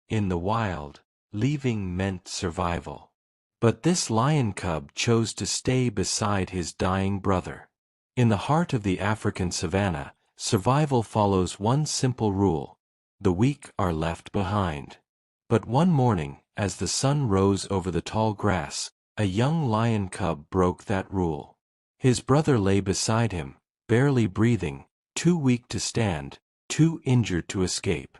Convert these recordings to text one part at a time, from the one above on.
in the wild, leaving meant survival. But this lion cub chose to stay beside his dying brother. In the heart of the African savanna, survival follows one simple rule: the weak are left behind. But one morning, as the sun rose over the tall grass, a young lion cub broke that rule. His brother lay beside him, barely breathing, too weak to stand, too injured to escape.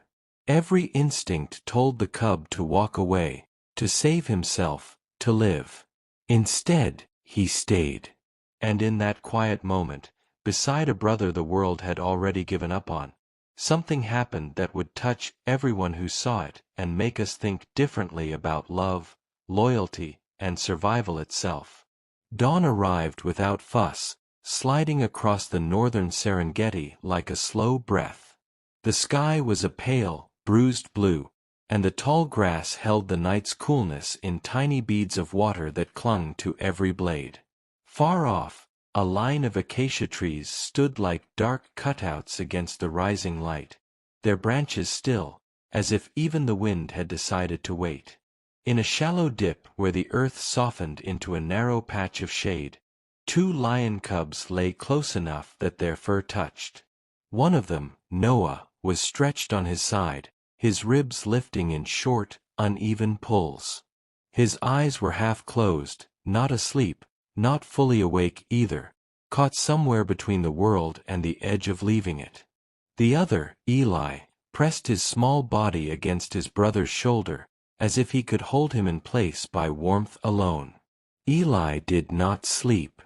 Every instinct told the cub to walk away, to save himself, to live. Instead, he stayed. And in that quiet moment, beside a brother the world had already given up on, something happened that would touch everyone who saw it and make us think differently about love, loyalty, and survival itself. Dawn arrived without fuss, sliding across the northern Serengeti like a slow breath. The sky was a pale, bruised blue, and the tall grass held the night's coolness in tiny beads of water that clung to every blade. Far off, a line of acacia trees stood like dark cutouts against the rising light, their branches still, as if even the wind had decided to wait. In a shallow dip where the earth softened into a narrow patch of shade, two lion cubs lay close enough that their fur touched. One of them, Noah, was stretched on his side, his ribs lifting in short, uneven pulls. His eyes were half closed, not asleep, not fully awake either, caught somewhere between the world and the edge of leaving it. The other, Eli, pressed his small body against his brother's shoulder, as if he could hold him in place by warmth alone. Eli did not sleep.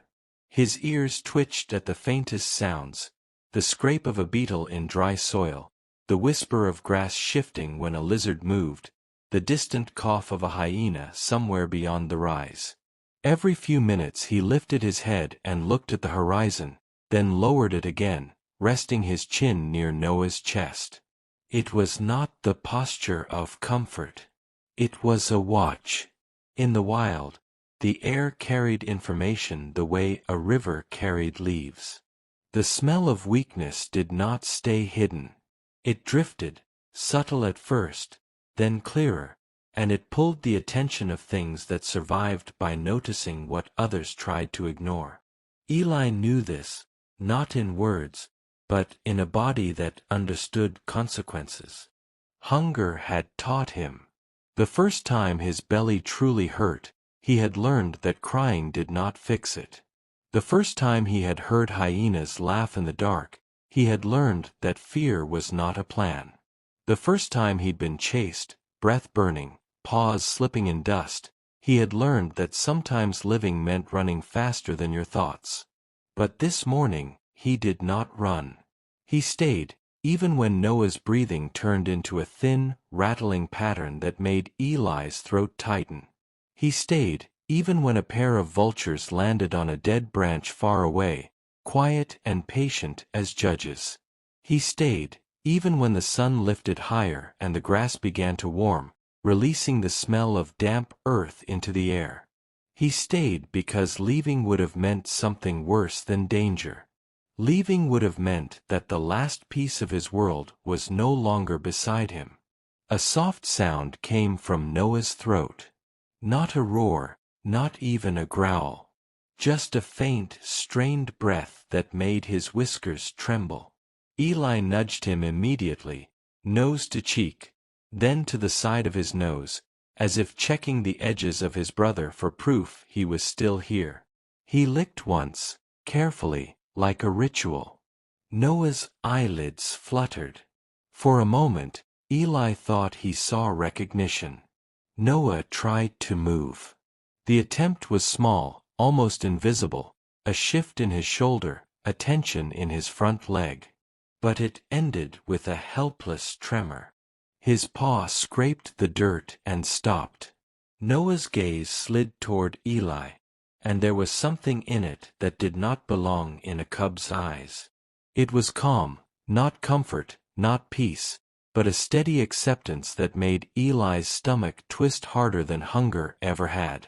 His ears twitched at the faintest sounds, the scrape of a beetle in dry soil, the whisper of grass shifting when a lizard moved, the distant cough of a hyena somewhere beyond the rise. Every few minutes he lifted his head and looked at the horizon, then lowered it again, resting his chin near Noah's chest. It was not the posture of comfort. It was a watch. In the wild, the air carried information the way a river carried leaves. The smell of weakness did not stay hidden. It drifted, subtle at first, then clearer, and it pulled the attention of things that survived by noticing what others tried to ignore. Eli knew this, not in words, but in a body that understood consequences. Hunger had taught him. The first time his belly truly hurt, he had learned that crying did not fix it. The first time he had heard hyenas laugh in the dark, he had learned that fear was not a plan. The first time he'd been chased, breath burning, paws slipping in dust, he had learned that sometimes living meant running faster than your thoughts. But this morning, he did not run. He stayed, even when Noah's breathing turned into a thin, rattling pattern that made Eli's throat tighten. He stayed, even when a pair of vultures landed on a dead branch far away, quiet and patient as judges. He stayed, even when the sun lifted higher and the grass began to warm, releasing the smell of damp earth into the air. He stayed because leaving would have meant something worse than danger. Leaving would have meant that the last piece of his world was no longer beside him. A soft sound came from Noah's throat. Not a roar, not even a growl. Just a faint, strained breath that made his whiskers tremble. Eli nudged him immediately, nose to cheek, then to the side of his nose, as if checking the edges of his brother for proof he was still here. He licked once, carefully, like a ritual. Noah's eyelids fluttered. For a moment, Eli thought he saw recognition. Noah tried to move. The attempt was small, almost invisible, a shift in his shoulder, a tension in his front leg. But it ended with a helpless tremor. His paw scraped the dirt and stopped. Noah's gaze slid toward Eli, and there was something in it that did not belong in a cub's eyes. It was calm, not comfort, not peace, but a steady acceptance that made Eli's stomach twist harder than hunger ever had.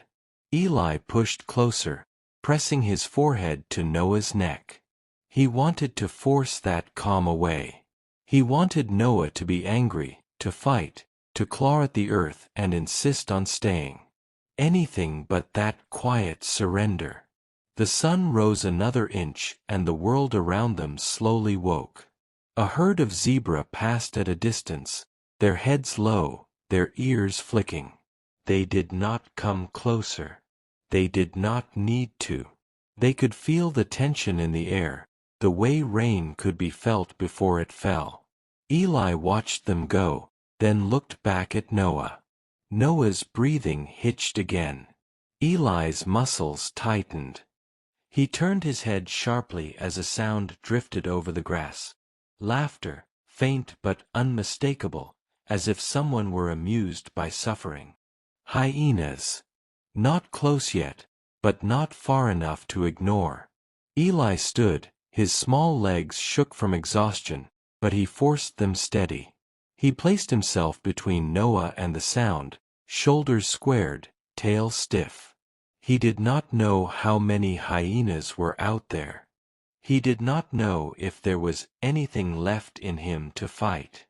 Eli pushed closer, pressing his forehead to Noah's neck. He wanted to force that calm away. He wanted Noah to be angry, to fight, to claw at the earth and insist on staying. Anything but that quiet surrender. The sun rose another inch and the world around them slowly woke. A herd of zebra passed at a distance, their heads low, their ears flicking. They did not come closer. They did not need to. They could feel the tension in the air, the way rain could be felt before it fell. Eli watched them go, then looked back at Noah. Noah's breathing hitched again. Eli's muscles tightened. He turned his head sharply as a sound drifted over the grass. Laughter, faint but unmistakable, as if someone were amused by suffering. Hyenas. Not close yet, but not far enough to ignore. Eli stood, his small legs shook from exhaustion, but he forced them steady. He placed himself between Noah and the sound, shoulders squared, tail stiff. He did not know how many hyenas were out there. He did not know if there was anything left in him to fight.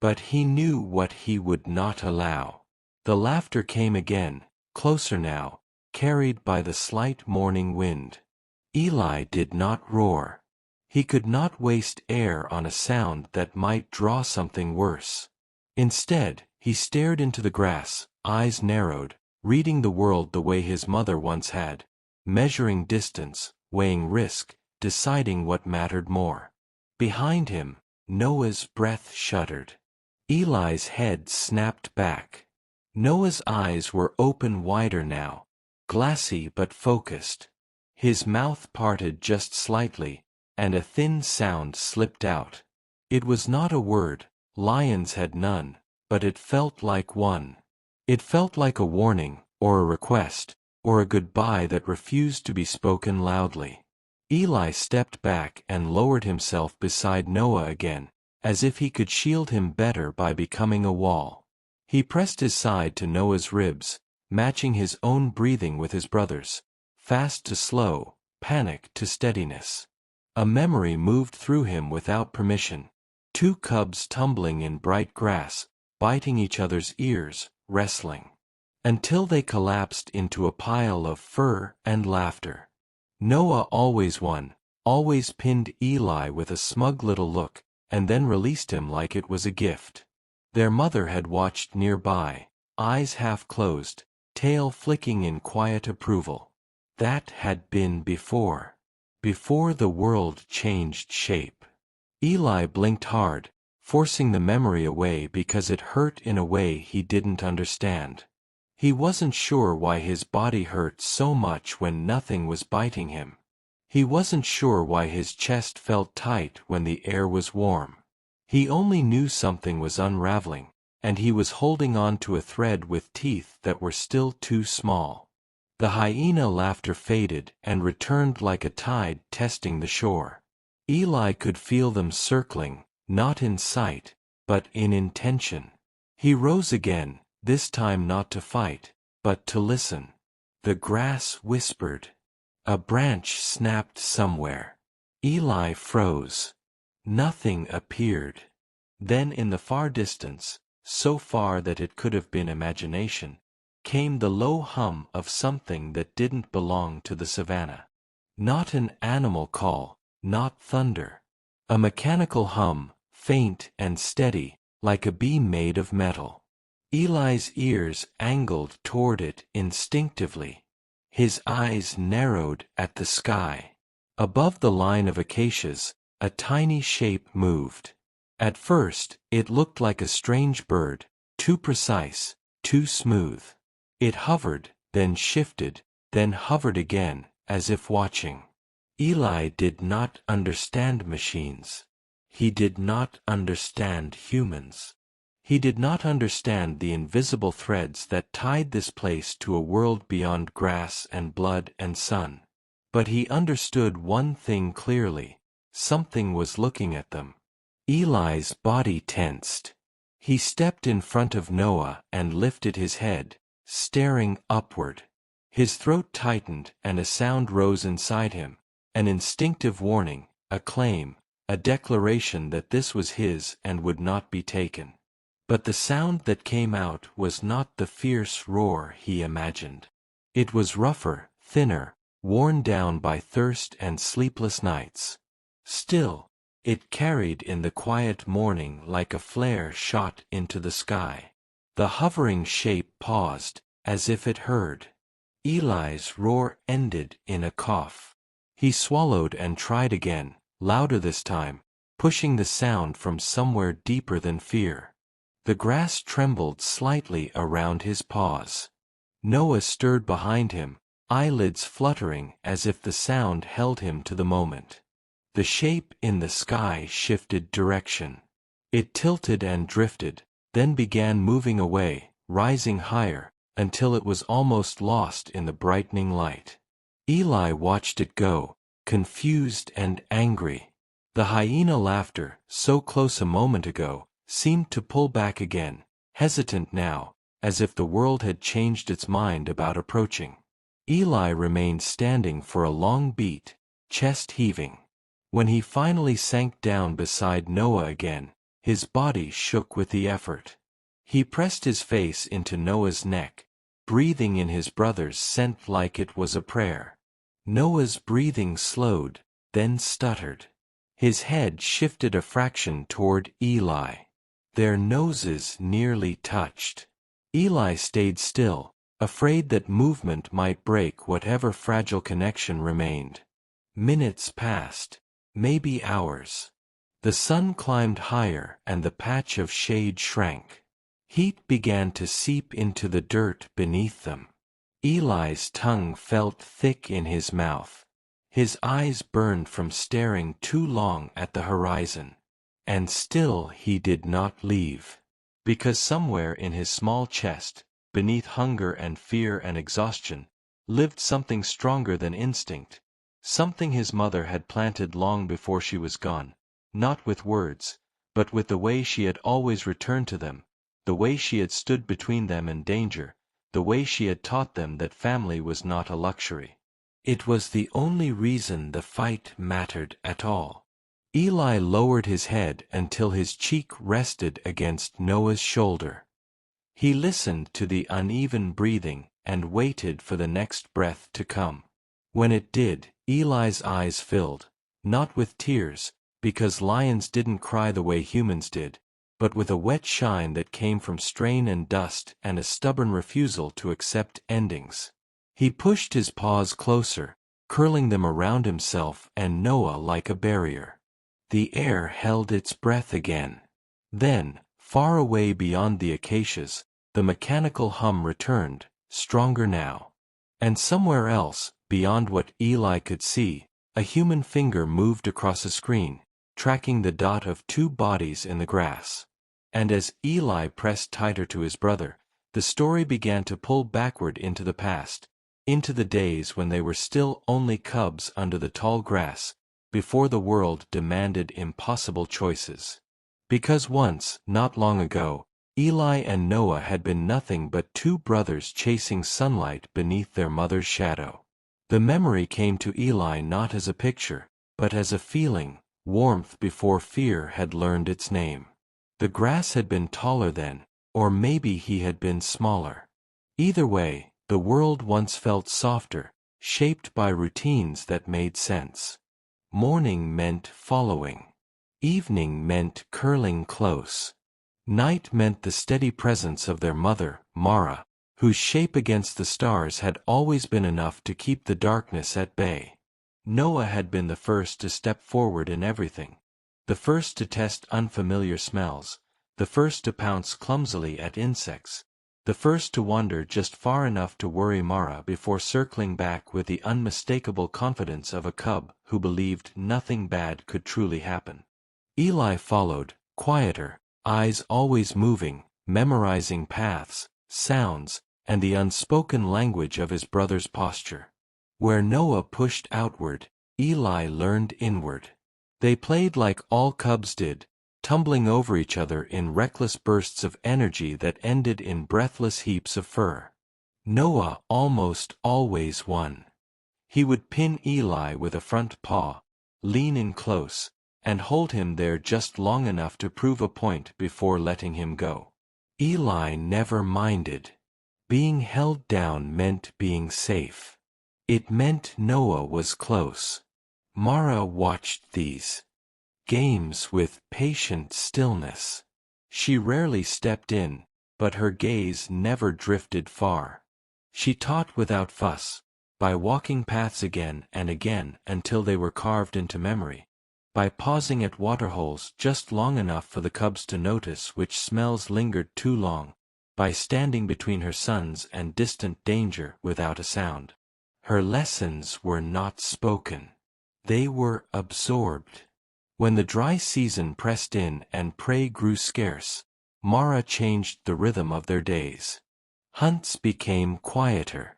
But he knew what he would not allow. The laughter came again, closer now, carried by the slight morning wind. Eli did not roar. He could not waste air on a sound that might draw something worse. Instead, he stared into the grass, eyes narrowed, reading the world the way his mother once had, measuring distance, weighing risk, deciding what mattered more. Behind him, Noah's breath shuddered. Eli's head snapped back. Noah's eyes were open wider now, glassy but focused. His mouth parted just slightly, and a thin sound slipped out. It was not a word, lions had none, but it felt like one. It felt like a warning, or a request, or a goodbye that refused to be spoken loudly. Eli stepped back and lowered himself beside Noah again, as if he could shield him better by becoming a wall. He pressed his side to Noah's ribs, matching his own breathing with his brother's, fast to slow, panic to steadiness. A memory moved through him without permission. Two cubs tumbling in bright grass, biting each other's ears, wrestling. Until they collapsed into a pile of fur and laughter. Noah always won, always pinned Eli with a smug little look, and then released him like it was a gift. Their mother had watched nearby, eyes half closed, tail flicking in quiet approval. That had been before. Before the world changed shape. Eli blinked hard, forcing the memory away because it hurt in a way he didn't understand. He wasn't sure why his body hurt so much when nothing was biting him. He wasn't sure why his chest felt tight when the air was warm. He only knew something was unraveling, and he was holding on to a thread with teeth that were still too small. The hyena laughter faded and returned like a tide testing the shore. Eli could feel them circling, not in sight, but in intention. He rose again, this time not to fight, but to listen. The grass whispered. A branch snapped somewhere. Eli froze. Nothing appeared. Then in the far distance, so far that it could have been imagination, came the low hum of something that didn't belong to the savannah. Not an animal call, not thunder. A mechanical hum, faint and steady, like a bee made of metal. Eli's ears angled toward it instinctively. His eyes narrowed at the sky. Above the line of acacias, a tiny shape moved. At first, it looked like a strange bird, too precise, too smooth. It hovered, then shifted, then hovered again, as if watching. Eli did not understand machines. He did not understand humans. He did not understand the invisible threads that tied this place to a world beyond grass and blood and sun. But he understood one thing clearly. Something was looking at them. Eli's body tensed. He stepped in front of Noah and lifted his head, staring upward. His throat tightened and a sound rose inside him, an instinctive warning, a claim, a declaration that this was his and would not be taken. But the sound that came out was not the fierce roar he imagined. It was rougher, thinner, worn down by thirst and sleepless nights. Still, it carried in the quiet morning like a flare shot into the sky. The hovering shape paused, as if it heard. Eli's roar ended in a cough. He swallowed and tried again, louder this time, pushing the sound from somewhere deeper than fear. The grass trembled slightly around his paws. Noah stirred behind him, eyelids fluttering as if the sound held him to the moment. The shape in the sky shifted direction. It tilted and drifted, then began moving away, rising higher, until it was almost lost in the brightening light. Eli watched it go, confused and angry. The hyena laughter, so close a moment ago, seemed to pull back again, hesitant now, as if the world had changed its mind about approaching. Eli remained standing for a long beat, chest heaving. When he finally sank down beside Noah again, his body shook with the effort. He pressed his face into Noah's neck, breathing in his brother's scent like it was a prayer. Noah's breathing slowed, then stuttered. His head shifted a fraction toward Eli. Their noses nearly touched. Eli stayed still, afraid that movement might break whatever fragile connection remained. Minutes passed, maybe hours. The sun climbed higher and the patch of shade shrank. Heat began to seep into the dirt beneath them. Eli's tongue felt thick in his mouth. His eyes burned from staring too long at the horizon. And still he did not leave. Because somewhere in his small chest, beneath hunger and fear and exhaustion, lived something stronger than instinct, something his mother had planted long before she was gone, not with words, but with the way she had always returned to them, the way she had stood between them and danger, the way she had taught them that family was not a luxury. It was the only reason the fight mattered at all. Eli lowered his head until his cheek rested against Noah's shoulder. He listened to the uneven breathing and waited for the next breath to come. When it did, Eli's eyes filled, not with tears, because lions didn't cry the way humans did, but with a wet shine that came from strain and dust and a stubborn refusal to accept endings. He pushed his paws closer, curling them around himself and Noah like a barrier. The air held its breath again. Then, far away beyond the acacias, the mechanical hum returned, stronger now. And somewhere else, beyond what Eli could see, a human finger moved across a screen, tracking the dot of two bodies in the grass. And as Eli pressed tighter to his brother, the story began to pull backward into the past, into the days when they were still only cubs under the tall grass, before the world demanded impossible choices. Because once, not long ago, Eli and Noah had been nothing but two brothers chasing sunlight beneath their mother's shadow. The memory came to Eli not as a picture, but as a feeling, warmth before fear had learned its name. The grass had been taller then, or maybe he had been smaller. Either way, the world once felt softer, shaped by routines that made sense. Morning meant following. Evening meant curling close. Night meant the steady presence of their mother, Mara, whose shape against the stars had always been enough to keep the darkness at bay. Noah had been the first to step forward in everything. The first to test unfamiliar smells, the first to pounce clumsily at insects, the first to wander just far enough to worry Mara before circling back with the unmistakable confidence of a cub who believed nothing bad could truly happen. Eli followed, quieter, eyes always moving, memorizing paths, sounds, and the unspoken language of his brother's posture. Where Noah pushed outward, Eli learned inward. They played like all cubs did, tumbling over each other in reckless bursts of energy that ended in breathless heaps of fur. Noah almost always won. He would pin Eli with a front paw, lean in close, and hold him there just long enough to prove a point before letting him go. Eli never minded. Being held down meant being safe. It meant Noah was close. Mara watched these games with patient stillness. She rarely stepped in, but her gaze never drifted far. She taught without fuss, by walking paths again and again until they were carved into memory, by pausing at waterholes just long enough for the cubs to notice which smells lingered too long, by standing between her sons and distant danger without a sound. Her lessons were not spoken. They were absorbed. When the dry season pressed in and prey grew scarce, Mara changed the rhythm of their days. Hunts became quieter.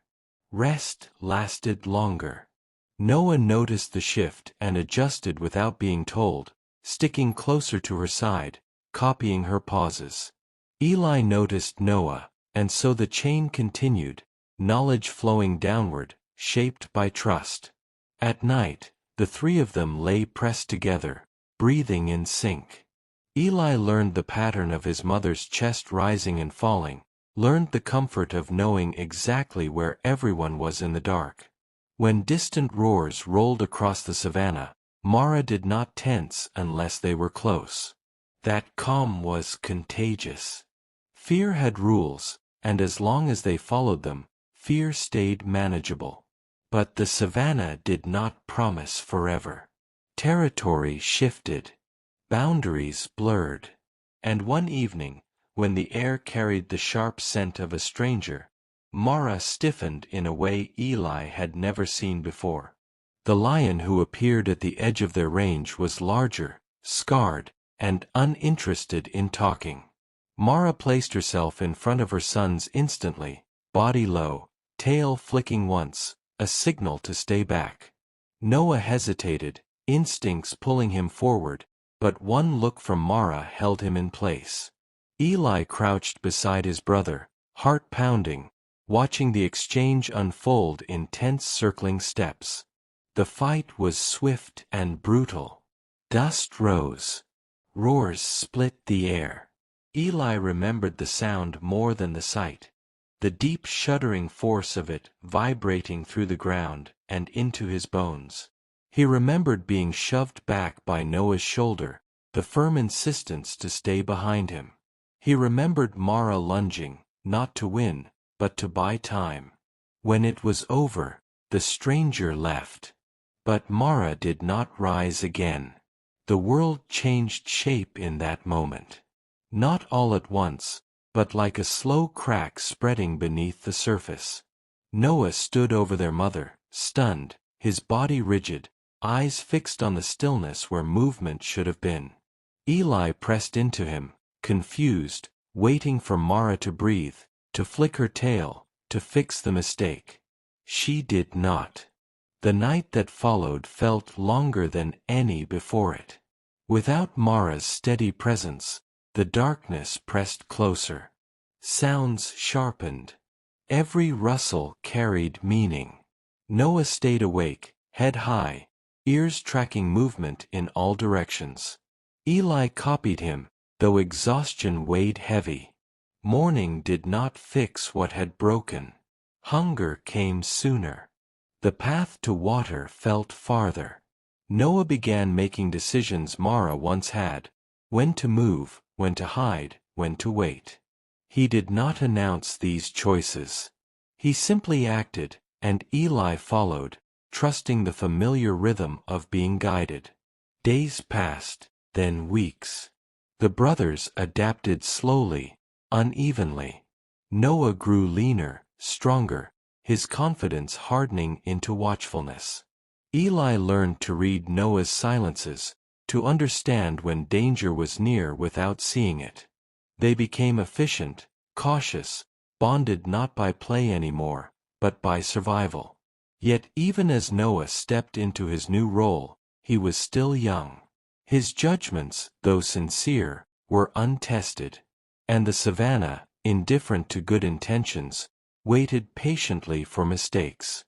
Rest lasted longer. Noah noticed the shift and adjusted without being told, sticking closer to her side, copying her pauses. Eli noticed Noah, and so the chain continued, knowledge flowing downward, shaped by trust. At night, the three of them lay pressed together, breathing in sync. Eli learned the pattern of his mother's chest rising and falling, learned the comfort of knowing exactly where everyone was in the dark. When distant roars rolled across the savannah, Mara did not tense unless they were close. That calm was contagious. Fear had rules, and as long as they followed them, fear stayed manageable. But the savannah did not promise forever. Territory shifted. Boundaries blurred. And one evening, when the air carried the sharp scent of a stranger, Mara stiffened in a way Eli had never seen before. The lion who appeared at the edge of their range was larger, scarred, and uninterested in talking. Mara placed herself in front of her sons instantly, body low, tail flicking once, a signal to stay back. Noah hesitated, instincts pulling him forward, but one look from Mara held him in place. Eli crouched beside his brother, heart pounding, watching the exchange unfold in tense circling steps. The fight was swift and brutal. Dust rose. Roars split the air. Eli remembered the sound more than the sight. The deep shuddering force of it vibrating through the ground and into his bones. He remembered being shoved back by Noah's shoulder, the firm insistence to stay behind him. He remembered Mara lunging, not to win, but to buy time. When it was over, the stranger left. But Mara did not rise again. The world changed shape in that moment. Not all at once, but like a slow crack spreading beneath the surface. Noah stood over their mother, stunned, his body rigid, eyes fixed on the stillness where movement should have been. Eli pressed into him, confused, waiting for Mara to breathe, to flick her tail, to fix the mistake. She did not. The night that followed felt longer than any before it. Without Mara's steady presence, the darkness pressed closer. Sounds sharpened. Every rustle carried meaning. Noah stayed awake, head high, ears tracking movement in all directions. Eli copied him, though exhaustion weighed heavy. Morning did not fix what had broken. Hunger came sooner. The path to water felt farther. Noah began making decisions Mara once had: when to move, when to hide, when to wait. He did not announce these choices. He simply acted, and Eli followed, trusting the familiar rhythm of being guided. Days passed, then weeks. The brothers adapted slowly, unevenly. Noah grew leaner, stronger, his confidence hardening into watchfulness. Eli learned to read Noah's silences, to understand when danger was near without seeing it. They became efficient, cautious, bonded not by play anymore, but by survival. Yet even as Noah stepped into his new role, he was still young. His judgments, though sincere, were untested. And the savannah, indifferent to good intentions, waited patiently for mistakes.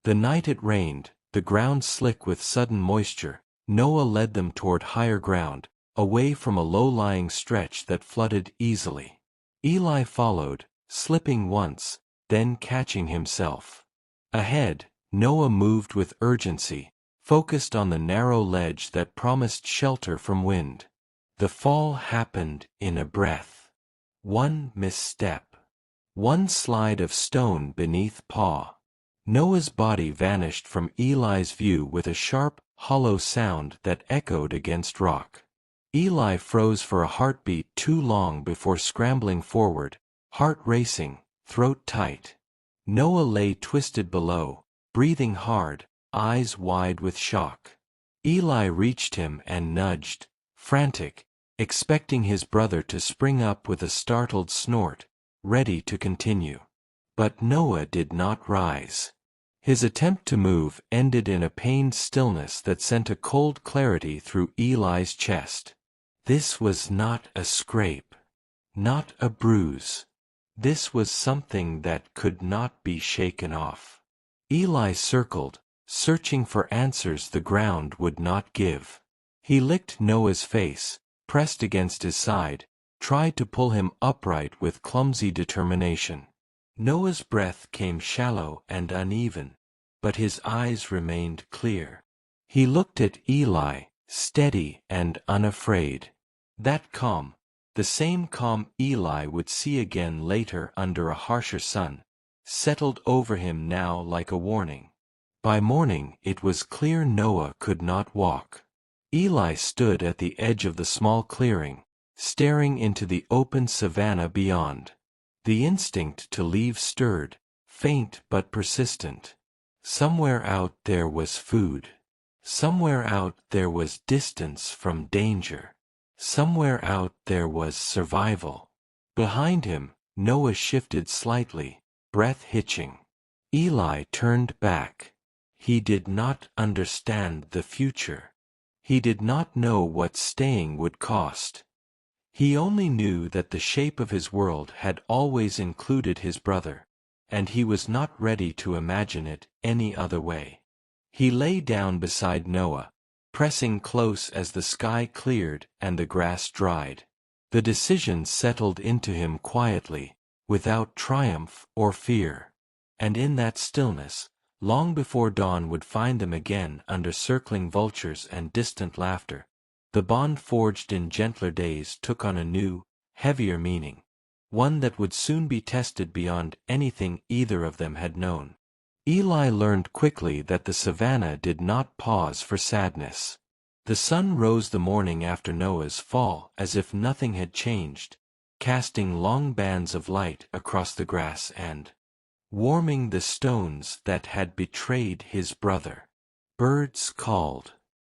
The night it rained, the ground slick with sudden moisture, Noah led them toward higher ground, away from a low-lying stretch that flooded easily. Eli followed, slipping once, then catching himself. Ahead, Noah moved with urgency, focused on the narrow ledge that promised shelter from wind. The fall happened in a breath. One misstep. One slide of stone beneath paw. Noah's body vanished from Eli's view with a sharp, hollow sound that echoed against rock. Eli froze for a heartbeat too long before scrambling forward, heart racing, throat tight. Noah lay twisted below, breathing hard, eyes wide with shock. Eli reached him and nudged, frantic, expecting his brother to spring up with a startled snort, ready to continue. But Noah did not rise. His attempt to move ended in a pained stillness that sent a cold clarity through Eli's chest. This was not a scrape. Not a bruise. This was something that could not be shaken off. Eli circled, searching for answers the ground would not give. He licked Noah's face, pressed against his side, tried to pull him upright with clumsy determination. Noah's breath came shallow and uneven, but his eyes remained clear. He looked at Eli, steady and unafraid. That calm, the same calm Eli would see again later under a harsher sun, settled over him now like a warning. By morning it was clear Noah could not walk. Eli stood at the edge of the small clearing, staring into the open savanna beyond. The instinct to leave stirred, faint but persistent. Somewhere out there was food. Somewhere out there was distance from danger. Somewhere out there was survival. Behind him, Noah shifted slightly, breath hitching. Eli turned back. He did not understand the future. He did not know what staying would cost. He only knew that the shape of his world had always included his brother, and he was not ready to imagine it any other way. He lay down beside Noah, pressing close as the sky cleared and the grass dried. The decision settled into him quietly, without triumph or fear. And in that stillness, long before dawn would find them again under circling vultures and distant laughter, the bond forged in gentler days took on a new, heavier meaning, one that would soon be tested beyond anything either of them had known. Eli learned quickly that the savanna did not pause for sadness. The sun rose the morning after Noah's fall as if nothing had changed, casting long bands of light across the grass and warming the stones that had betrayed his brother. Birds called.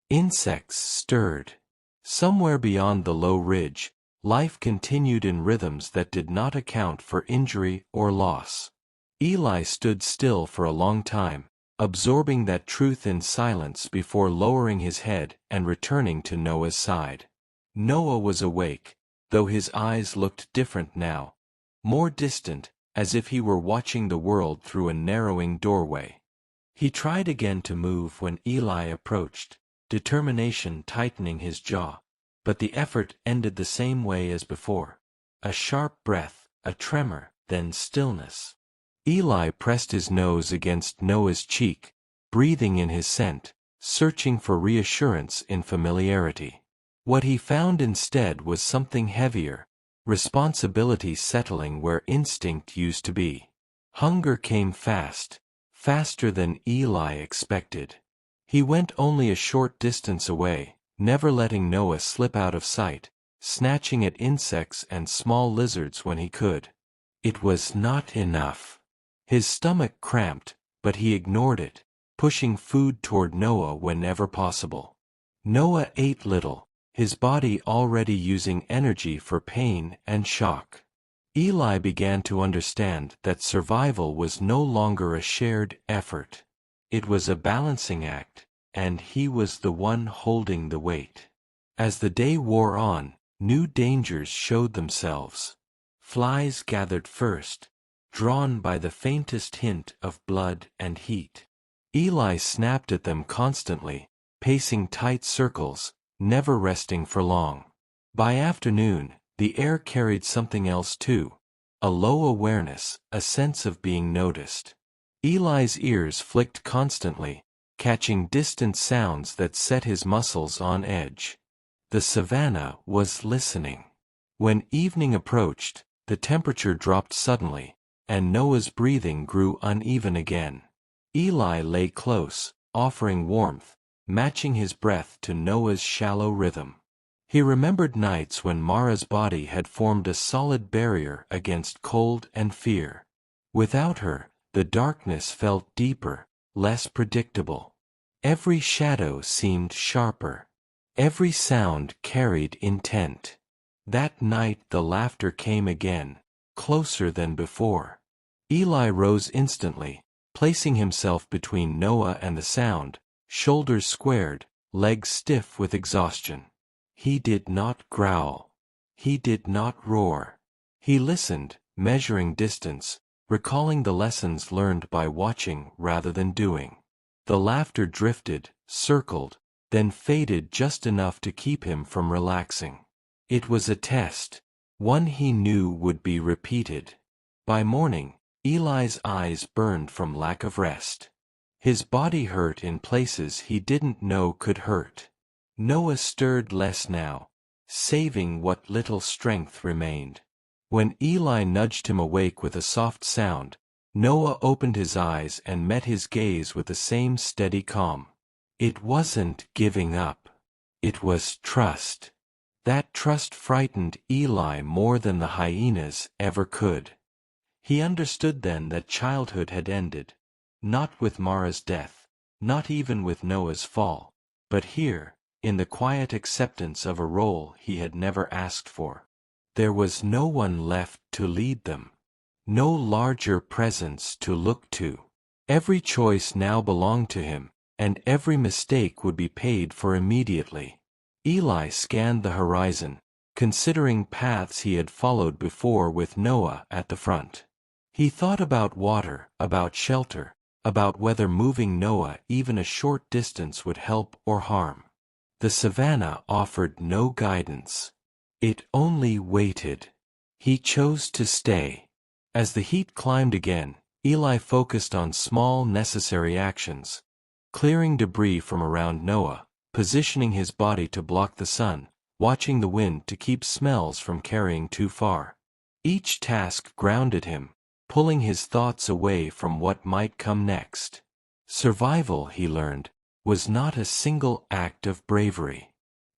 Insects stirred. Somewhere beyond the low ridge, life continued in rhythms that did not account for injury or loss. Eli stood still for a long time, absorbing that truth in silence before lowering his head and returning to Noah's side. Noah was awake, though his eyes looked different now, more distant, as if he were watching the world through a narrowing doorway. He tried again to move when Eli approached, determination tightening his jaw, but the effort ended the same way as before. A sharp breath, a tremor, then stillness. Eli pressed his nose against Noah's cheek, breathing in his scent, searching for reassurance in familiarity. What he found instead was something heavier, responsibility settling where instinct used to be. Hunger came fast, faster than Eli expected. He went only a short distance away, never letting Noah slip out of sight, snatching at insects and small lizards when he could. It was not enough. His stomach cramped, but he ignored it, pushing food toward Noah whenever possible. Noah ate little, his body already using energy for pain and shock. Eli began to understand that survival was no longer a shared effort. It was a balancing act, and he was the one holding the weight. As the day wore on, new dangers showed themselves. Flies gathered first, drawn by the faintest hint of blood and heat. Eli snapped at them constantly, pacing tight circles, never resting for long. By afternoon, the air carried something else too. A low awareness, a sense of being noticed. Eli's ears flicked constantly, catching distant sounds that set his muscles on edge. The savannah was listening. When evening approached, the temperature dropped suddenly, and Noah's breathing grew uneven again. Eli lay close, offering warmth, matching his breath to Noah's shallow rhythm. He remembered nights when Mara's body had formed a solid barrier against cold and fear. Without her, the darkness felt deeper, less predictable. Every shadow seemed sharper. Every sound carried intent. That night the laughter came again, closer than before. Eli rose instantly, placing himself between Noah and the sound, shoulders squared, legs stiff with exhaustion. He did not growl. He did not roar. He listened, measuring distance, recalling the lessons learned by watching rather than doing. The laughter drifted, circled, then faded just enough to keep him from relaxing. It was a test, one he knew would be repeated. By morning, Eli's eyes burned from lack of rest. His body hurt in places he didn't know could hurt. Noah stirred less now, saving what little strength remained. When Eli nudged him awake with a soft sound, Noah opened his eyes and met his gaze with the same steady calm. It wasn't giving up. It was trust. That trust frightened Eli more than the hyenas ever could. He understood then that childhood had ended, not with Mara's death, not even with Noah's fall, but here, in the quiet acceptance of a role he had never asked for. There was no one left to lead them. No larger presence to look to. Every choice now belonged to him, and every mistake would be paid for immediately. Eli scanned the horizon, considering paths he had followed before with Noah at the front. He thought about water, about shelter, about whether moving Noah even a short distance would help or harm. The savannah offered no guidance. It only waited. He chose to stay. As the heat climbed again, Eli focused on small necessary actions. Clearing debris from around Noah, positioning his body to block the sun, watching the wind to keep smells from carrying too far. Each task grounded him, pulling his thoughts away from what might come next. Survival, he learned, was not a single act of bravery.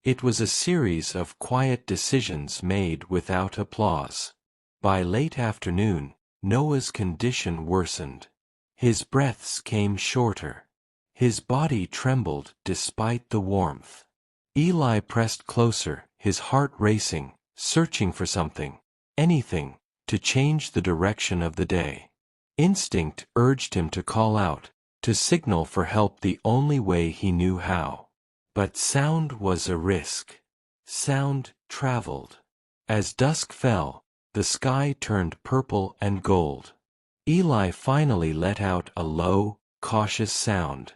It was a series of quiet decisions made without applause. By late afternoon, Noah's condition worsened. His breaths came shorter. His body trembled despite the warmth. Eli pressed closer, his heart racing, searching for something, anything, to change the direction of the day. Instinct urged him to call out, to signal for help the only way he knew how. But sound was a risk. Sound traveled. As dusk fell, the sky turned purple and gold. Eli finally let out a low, cautious sound.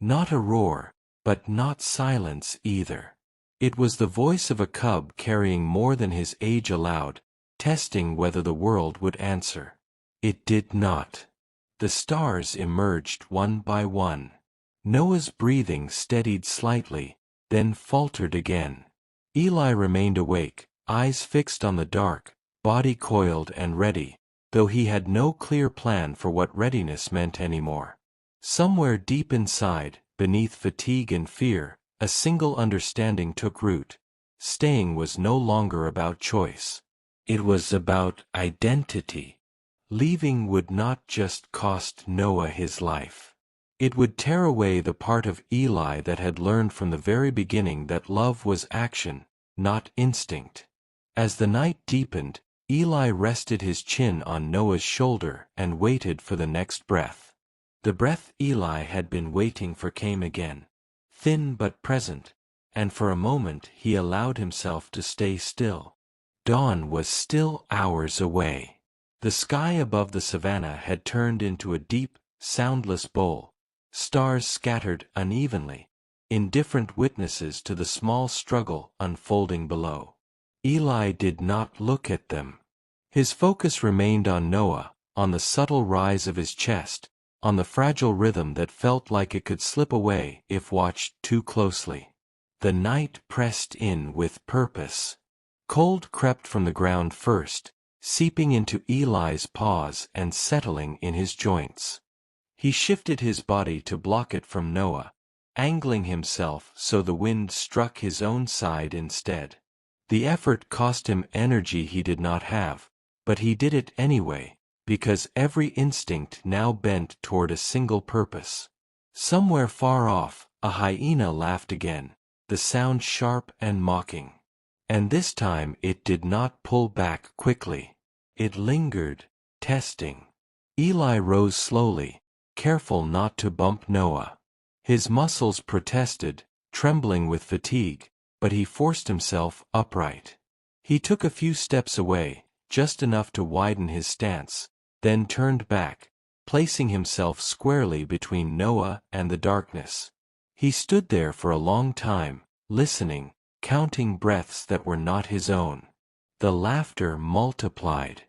Not a roar, but not silence either. It was the voice of a cub carrying more than his age allowed, testing whether the world would answer. It did not. The stars emerged one by one. Noah's breathing steadied slightly, then faltered again. Eli remained awake, eyes fixed on the dark, body coiled and ready, though he had no clear plan for what readiness meant anymore. Somewhere deep inside, beneath fatigue and fear, a single understanding took root. Staying was no longer about choice. It was about identity. Leaving would not just cost Noah his life. It would tear away the part of Eli that had learned from the very beginning that love was action, not instinct. As the night deepened, Eli rested his chin on Noah's shoulder and waited for the next breath. The breath Eli had been waiting for came again, thin but present, and for a moment he allowed himself to stay still. Dawn was still hours away. The sky above the savannah had turned into a deep, soundless bowl, stars scattered unevenly, indifferent witnesses to the small struggle unfolding below. Eli did not look at them. His focus remained on Noah, on the subtle rise of his chest, on the fragile rhythm that felt like it could slip away if watched too closely. The night pressed in with purpose. Cold crept from the ground first, seeping into Eli's paws and settling in his joints. He shifted his body to block it from Noah, angling himself so the wind struck his own side instead. The effort cost him energy he did not have, but he did it anyway, because every instinct now bent toward a single purpose. Somewhere far off, a hyena laughed again, the sound sharp and mocking. And this time it did not pull back quickly. It lingered, testing. Eli rose slowly, careful not to bump Noah. His muscles protested, trembling with fatigue, but he forced himself upright. He took a few steps away, just enough to widen his stance, then turned back, placing himself squarely between Noah and the darkness. He stood there for a long time, listening, counting breaths that were not his own. The laughter multiplied.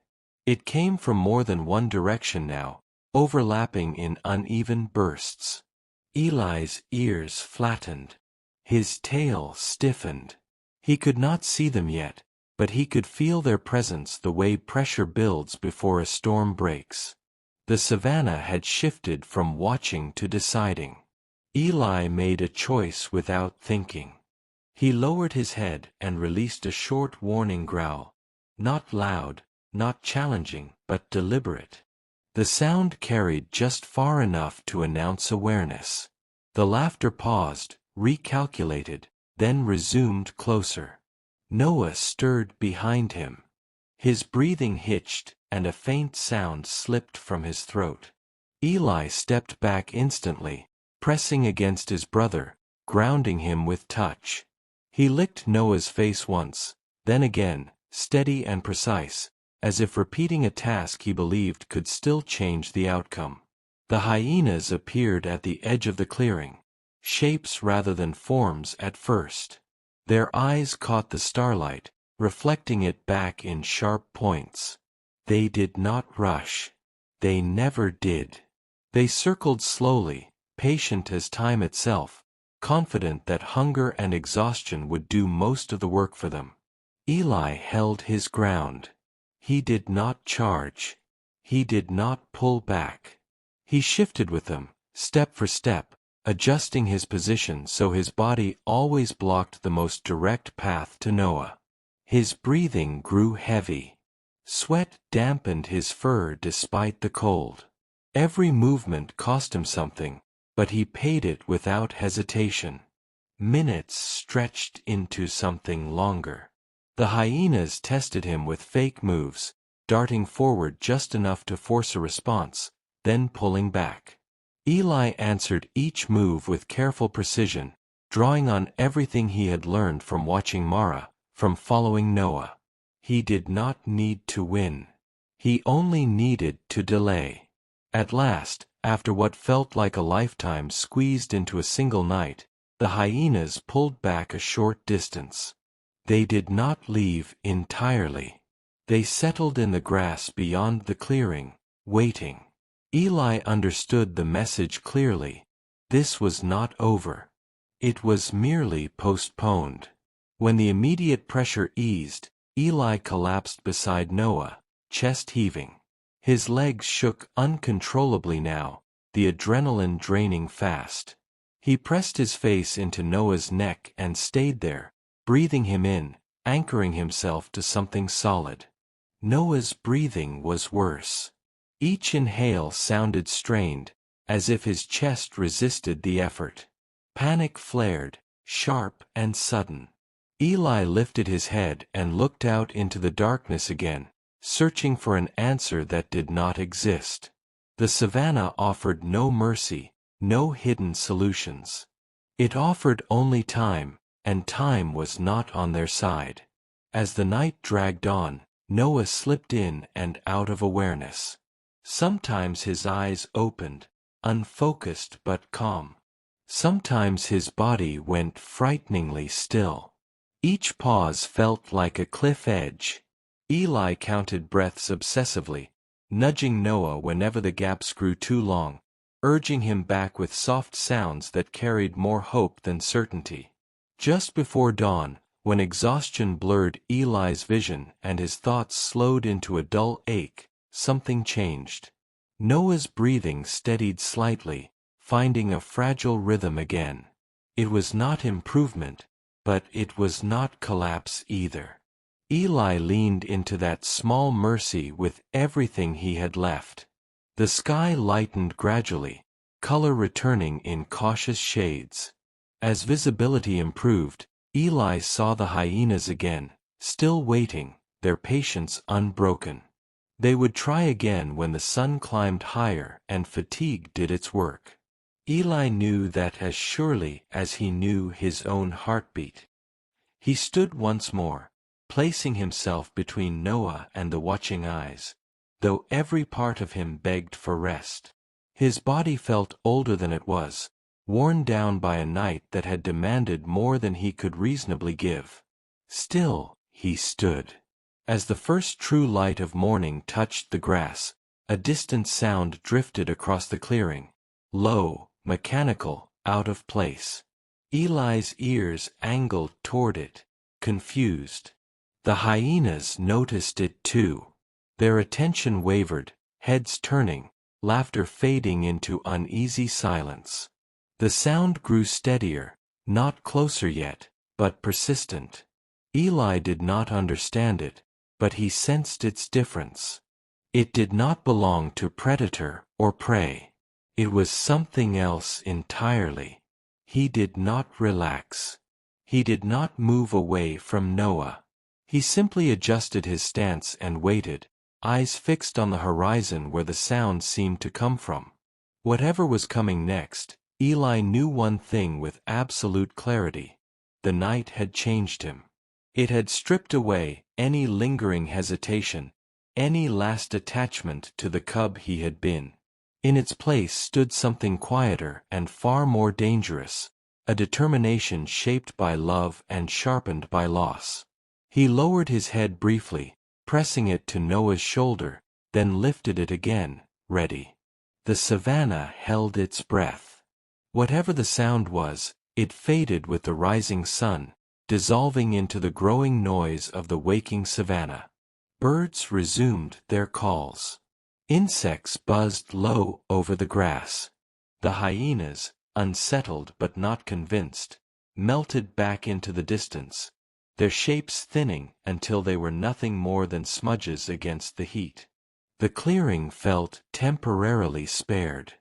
It came from more than one direction now, overlapping in uneven bursts. Eli's ears flattened. His tail stiffened. He could not see them yet, but he could feel their presence the way pressure builds before a storm breaks. The savannah had shifted from watching to deciding. Eli made a choice without thinking. He lowered his head and released a short warning growl. Not loud, not challenging, but deliberate. The sound carried just far enough to announce awareness. The laughter paused, recalculated, then resumed closer. Noah stirred behind him. His breathing hitched, and a faint sound slipped from his throat. Eli stepped back instantly, pressing against his brother, grounding him with touch. He licked Noah's face once, then again, steady and precise, as if repeating a task he believed could still change the outcome. The hyenas appeared at the edge of the clearing, shapes rather than forms at first. Their eyes caught the starlight, reflecting it back in sharp points. They did not rush. They never did. They circled slowly, patient as time itself, confident that hunger and exhaustion would do most of the work for them. Eli held his ground. He did not charge. He did not pull back. He shifted with them, step for step, adjusting his position so his body always blocked the most direct path to Noah. His breathing grew heavy. Sweat dampened his fur despite the cold. Every movement cost him something, but he paid it without hesitation. Minutes stretched into something longer. The hyenas tested him with fake moves, darting forward just enough to force a response, then pulling back. Eli answered each move with careful precision, drawing on everything he had learned from watching Mara, from following Noah. He did not need to win. He only needed to delay. At last, after what felt like a lifetime squeezed into a single night, the hyenas pulled back a short distance. They did not leave entirely. They settled in the grass beyond the clearing, waiting. Eli understood the message clearly. This was not over. It was merely postponed. When the immediate pressure eased, Eli collapsed beside Noah, chest heaving. His legs shook uncontrollably now, the adrenaline draining fast. He pressed his face into Noah's neck and stayed there, breathing him in, anchoring himself to something solid. Noah's breathing was worse. Each inhale sounded strained, as if his chest resisted the effort. Panic flared, sharp and sudden. Eli lifted his head and looked out into the darkness again, searching for an answer that did not exist. The savannah offered no mercy, no hidden solutions. It offered only time, and time was not on their side. As the night dragged on, Noah slipped in and out of awareness. Sometimes his eyes opened, unfocused but calm. Sometimes his body went frighteningly still. Each pause felt like a cliff edge. Eli counted breaths obsessively, nudging Noah whenever the gaps grew too long, urging him back with soft sounds that carried more hope than certainty. Just before dawn, when exhaustion blurred Eli's vision and his thoughts slowed into a dull ache, something changed. Noah's breathing steadied slightly, finding a fragile rhythm again. It was not improvement, but it was not collapse either. Eli leaned into that small mercy with everything he had left. The sky lightened gradually, color returning in cautious shades. As visibility improved, Eli saw the hyenas again, still waiting, their patience unbroken. They would try again when the sun climbed higher and fatigue did its work. Eli knew that as surely as he knew his own heartbeat. He stood once more, placing himself between Noah and the watching eyes, though every part of him begged for rest. His body felt older than it was, worn down by a night that had demanded more than he could reasonably give. Still, he stood. As the first true light of morning touched the grass, a distant sound drifted across the clearing, low, mechanical, out of place. Eli's ears angled toward it, confused. The hyenas noticed it too. Their attention wavered, heads turning, laughter fading into uneasy silence. The sound grew steadier, not closer yet, but persistent. Eli did not understand it, but he sensed its difference. It did not belong to predator or prey. It was something else entirely. He did not relax. He did not move away from Noah. He simply adjusted his stance and waited, eyes fixed on the horizon where the sound seemed to come from. Whatever was coming next, Eli knew one thing with absolute clarity. The night had changed him. It had stripped away any lingering hesitation, any last attachment to the cub he had been. In its place stood something quieter and far more dangerous, a determination shaped by love and sharpened by loss. He lowered his head briefly, pressing it to Noah's shoulder, then lifted it again, ready. The savannah held its breath. Whatever the sound was, it faded with the rising sun, dissolving into the growing noise of the waking savannah. Birds resumed their calls. Insects buzzed low over the grass. The hyenas, unsettled but not convinced, melted back into the distance, their shapes thinning until they were nothing more than smudges against the heat. The clearing felt temporarily spared.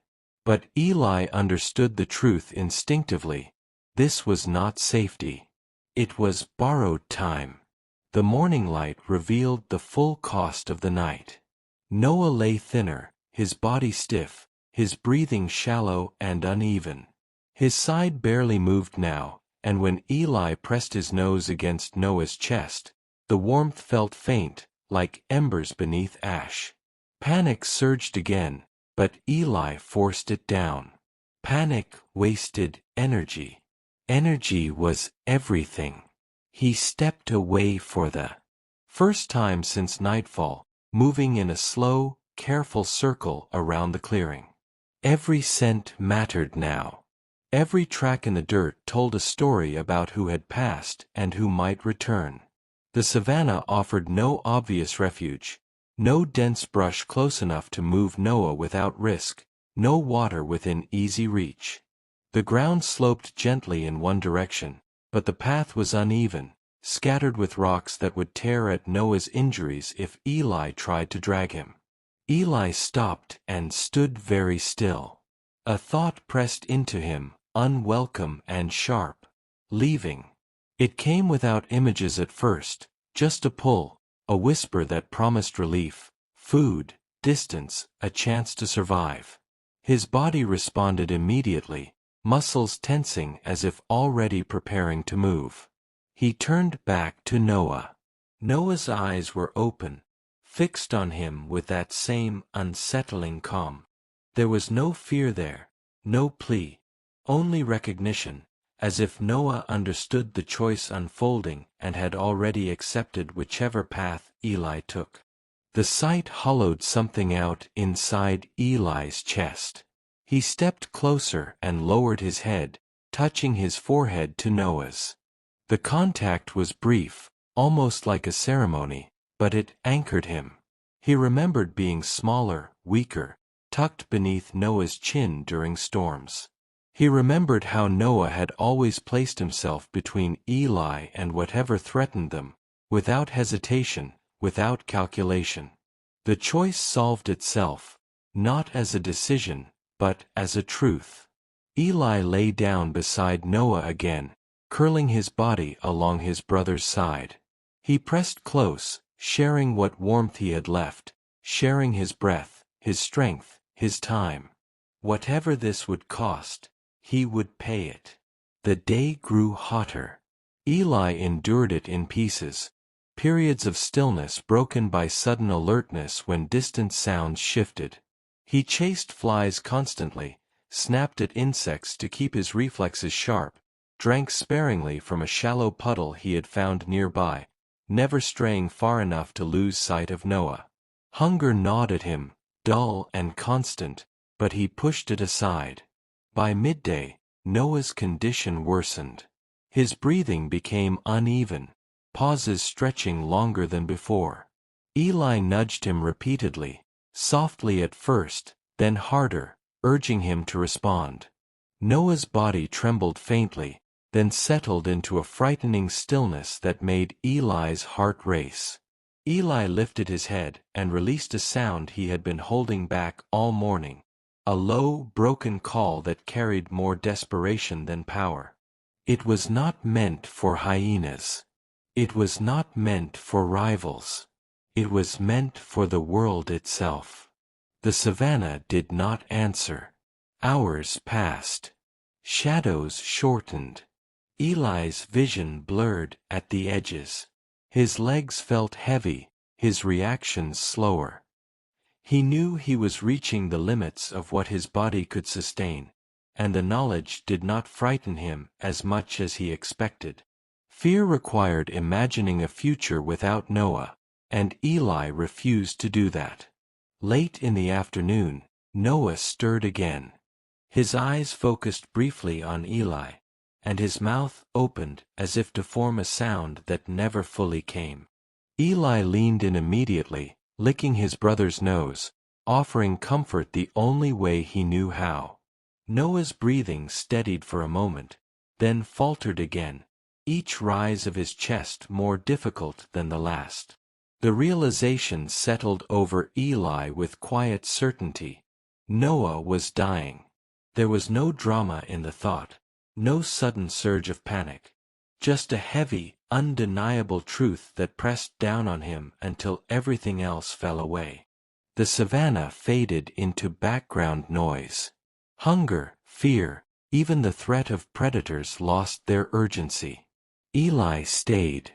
But Eli understood the truth instinctively. This was not safety. It was borrowed time. The morning light revealed the full cost of the night. Noah lay thinner, his body stiff, his breathing shallow and uneven. His side barely moved now, and when Eli pressed his nose against Noah's chest, the warmth felt faint, like embers beneath ash. Panic surged again, but Eli forced it down. Panic wasted energy. Energy was everything. He stepped away for the first time since nightfall, moving in a slow, careful circle around the clearing. Every scent mattered now. Every track in the dirt told a story about who had passed and who might return. The savannah offered no obvious refuge, no dense brush close enough to move Noah without risk, no water within easy reach. The ground sloped gently in one direction, but the path was uneven, scattered with rocks that would tear at Noah's injuries if Eli tried to drag him. Eli stopped and stood very still. A thought pressed into him, unwelcome and sharp. Leaving. It came without images at first, just a pull, a whisper that promised relief, food, distance, a chance to survive. His body responded immediately, muscles tensing as if already preparing to move. He turned back to Noah. Noah's eyes were open, fixed on him with that same unsettling calm. There was no fear there, no plea, only recognition, as if Noah understood the choice unfolding and had already accepted whichever path Eli took. The sight hollowed something out inside Eli's chest. He stepped closer and lowered his head, touching his forehead to Noah's. The contact was brief, almost like a ceremony, but it anchored him. He remembered being smaller, weaker, tucked beneath Noah's chin during storms. He remembered how Noah had always placed himself between Eli and whatever threatened them, without hesitation, without calculation. The choice solved itself, not as a decision, but as a truth. Eli lay down beside Noah again, curling his body along his brother's side. He pressed close, sharing what warmth he had left, sharing his breath, his strength, his time. Whatever this would cost, he would pay it. The day grew hotter. Eli endured it in pieces, periods of stillness broken by sudden alertness when distant sounds shifted. He chased flies constantly, snapped at insects to keep his reflexes sharp, drank sparingly from a shallow puddle he had found nearby, never straying far enough to lose sight of Noah. Hunger gnawed at him, dull and constant, but he pushed it aside. By midday, Noah's condition worsened. His breathing became uneven, pauses stretching longer than before. Eli nudged him repeatedly, softly at first, then harder, urging him to respond. Noah's body trembled faintly, then settled into a frightening stillness that made Eli's heart race. Eli lifted his head and released a sound he had been holding back all morning. A low, broken call that carried more desperation than power. It was not meant for hyenas. It was not meant for rivals. It was meant for the world itself. The savannah did not answer. Hours passed. Shadows shortened. Eli's vision blurred at the edges. His legs felt heavy, his reactions slower. He knew he was reaching the limits of what his body could sustain, and the knowledge did not frighten him as much as he expected. Fear required imagining a future without Noah, and Eli refused to do that. Late in the afternoon, Noah stirred again. His eyes focused briefly on Eli, and his mouth opened as if to form a sound that never fully came. Eli leaned in immediately, licking his brother's nose, offering comfort the only way he knew how. Noah's breathing steadied for a moment, then faltered again, each rise of his chest more difficult than the last. The realization settled over Eli with quiet certainty. Noah was dying. There was no drama in the thought, no sudden surge of panic, just a heavy, undeniable truth that pressed down on him until everything else fell away. The savannah faded into background noise. Hunger, fear, even the threat of predators lost their urgency. Eli stayed.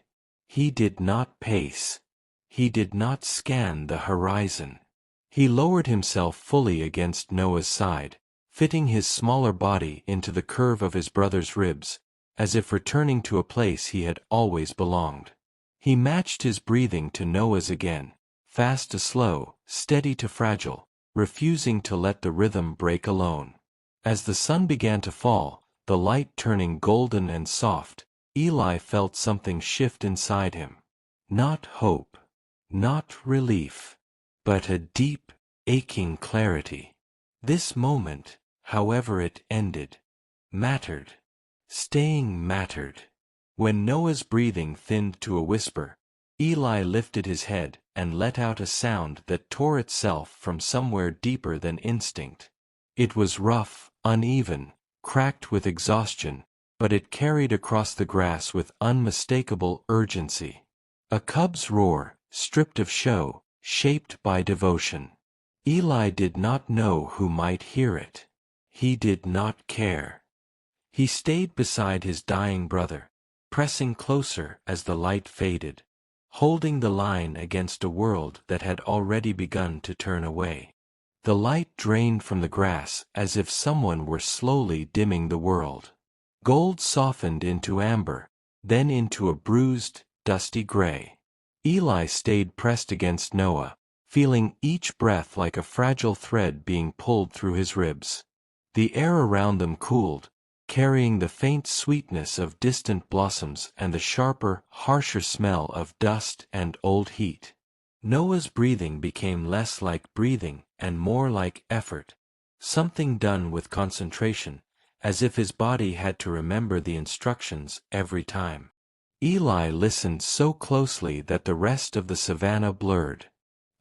He did not pace. He did not scan the horizon. He lowered himself fully against Noah's side, fitting his smaller body into the curve of his brother's ribs, as if returning to a place he had always belonged. He matched his breathing to Noah's again, fast to slow, steady to fragile, refusing to let the rhythm break alone. As the sun began to fall, the light turning golden and soft, Eli felt something shift inside him. Not hope, not relief, but a deep, aching clarity. This moment, however it ended, mattered. Staying mattered. When Noah's breathing thinned to a whisper, Eli lifted his head and let out a sound that tore itself from somewhere deeper than instinct. It was rough, uneven, cracked with exhaustion, but it carried across the grass with unmistakable urgency. A cub's roar, stripped of show, shaped by devotion. Eli did not know who might hear it. He did not care. He stayed beside his dying brother, pressing closer as the light faded, holding the line against a world that had already begun to turn away. The light drained from the grass as if someone were slowly dimming the world. Gold softened into amber, then into a bruised, dusty gray. Eli stayed pressed against Noah, feeling each breath like a fragile thread being pulled through his ribs. The air around them cooled, carrying the faint sweetness of distant blossoms and the sharper, harsher smell of dust and old heat. Noah's breathing became less like breathing and more like effort, something done with concentration, as if his body had to remember the instructions every time. Eli listened so closely that the rest of the savannah blurred.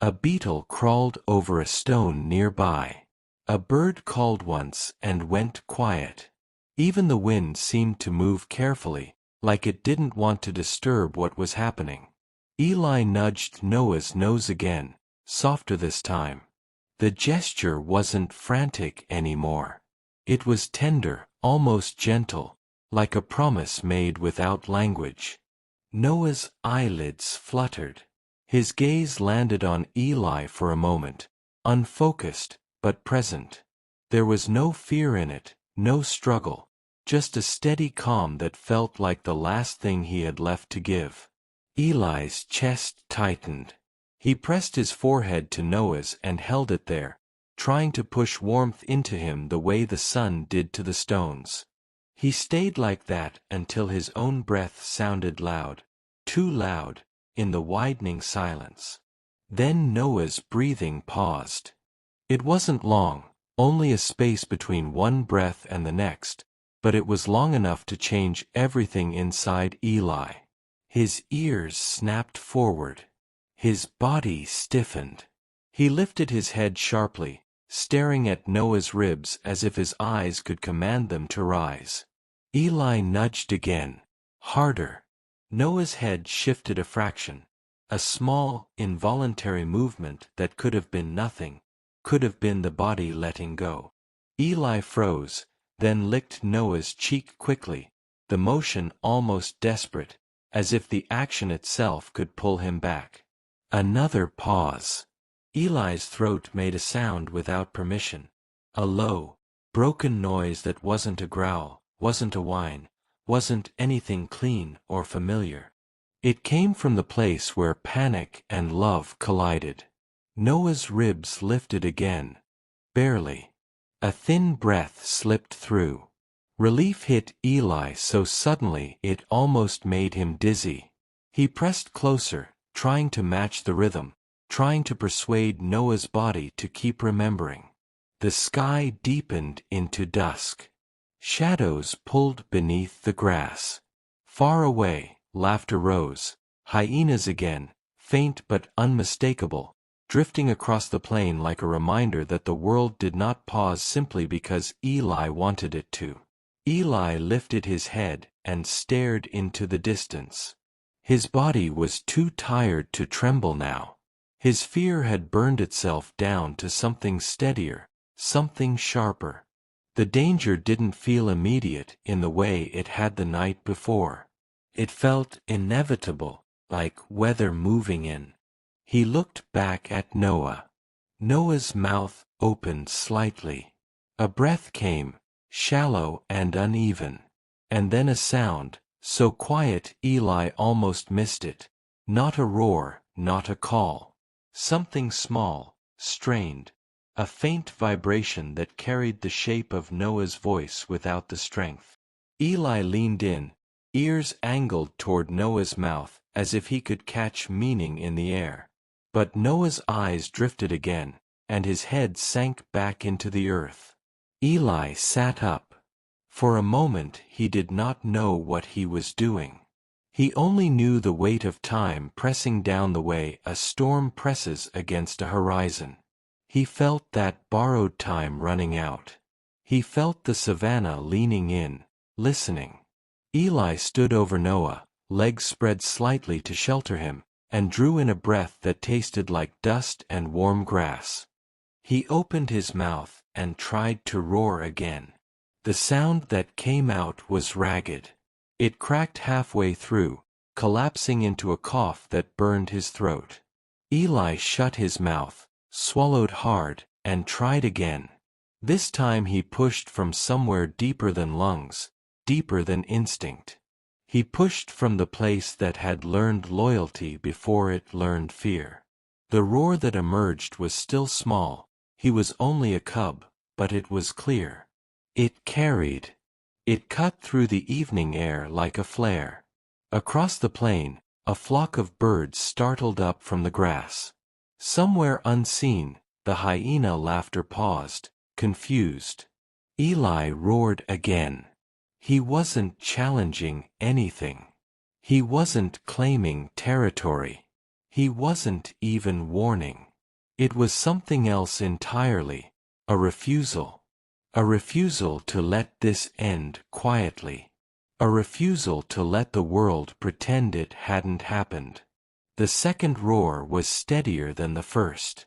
A beetle crawled over a stone nearby. A bird called once and went quiet. Even the wind seemed to move carefully, like it didn't want to disturb what was happening. Eli nudged Noah's nose again, softer this time. The gesture wasn't frantic anymore. It was tender, almost gentle, like a promise made without language. Noah's eyelids fluttered. His gaze landed on Eli for a moment, unfocused, but present. There was no fear in it, no struggle, just a steady calm that felt like the last thing he had left to give. Eli's chest tightened. He pressed his forehead to Noah's and held it there, trying to push warmth into him the way the sun did to the stones. He stayed like that until his own breath sounded loud, too loud, in the widening silence. Then Noah's breathing paused. It wasn't long, only a space between one breath and the next, but it was long enough to change everything inside Eli. His ears snapped forward. His body stiffened. He lifted his head sharply, staring at Noah's ribs as if his eyes could command them to rise. Eli nudged again, harder. Noah's head shifted a fraction, a small, involuntary movement that could have been nothing, could have been the body letting go. Eli froze, then licked Noah's cheek quickly, the motion almost desperate, as if the action itself could pull him back. Another pause. Eli's throat made a sound without permission, a low, broken noise that wasn't a growl, wasn't a whine, wasn't anything clean or familiar. It came from the place where panic and love collided. Noah's ribs lifted again. Barely. A thin breath slipped through. Relief hit Eli so suddenly it almost made him dizzy. He pressed closer, trying to match the rhythm, trying to persuade Noah's body to keep remembering. The sky deepened into dusk. Shadows pulled beneath the grass. Far away, laughter rose. Hyenas again, faint but unmistakable, drifting across the plain like a reminder that the world did not pause simply because Eli wanted it to. Eli lifted his head and stared into the distance. His body was too tired to tremble now. His fear had burned itself down to something steadier, something sharper. The danger didn't feel immediate in the way it had the night before. It felt inevitable, like weather moving in. He looked back at Noah. Noah's mouth opened slightly. A breath came, shallow and uneven. And then a sound, so quiet Eli almost missed it. Not a roar, not a call. Something small, strained. A faint vibration that carried the shape of Noah's voice without the strength. Eli leaned in, ears angled toward Noah's mouth, as if he could catch meaning in the air. But Noah's eyes drifted again, and his head sank back into the earth. Eli sat up. For a moment he did not know what he was doing. He only knew the weight of time pressing down the way a storm presses against a horizon. He felt that borrowed time running out. He felt the savannah leaning in, listening. Eli stood over Noah, legs spread slightly to shelter him, and drew in a breath that tasted like dust and warm grass. He opened his mouth and tried to roar again. The sound that came out was ragged. It cracked halfway through, collapsing into a cough that burned his throat. Eli shut his mouth, swallowed hard, and tried again. This time he pushed from somewhere deeper than lungs, deeper than instinct. He pushed from the place that had learned loyalty before it learned fear. The roar that emerged was still small. He was only a cub, but it was clear. It carried. It cut through the evening air like a flare. Across the plain, a flock of birds startled up from the grass. Somewhere unseen, the hyena laughter paused, confused. Eli roared again. He wasn't challenging anything. He wasn't claiming territory. He wasn't even warning. It was something else entirely, a refusal. A refusal to let this end quietly. A refusal to let the world pretend it hadn't happened. The second roar was steadier than the first.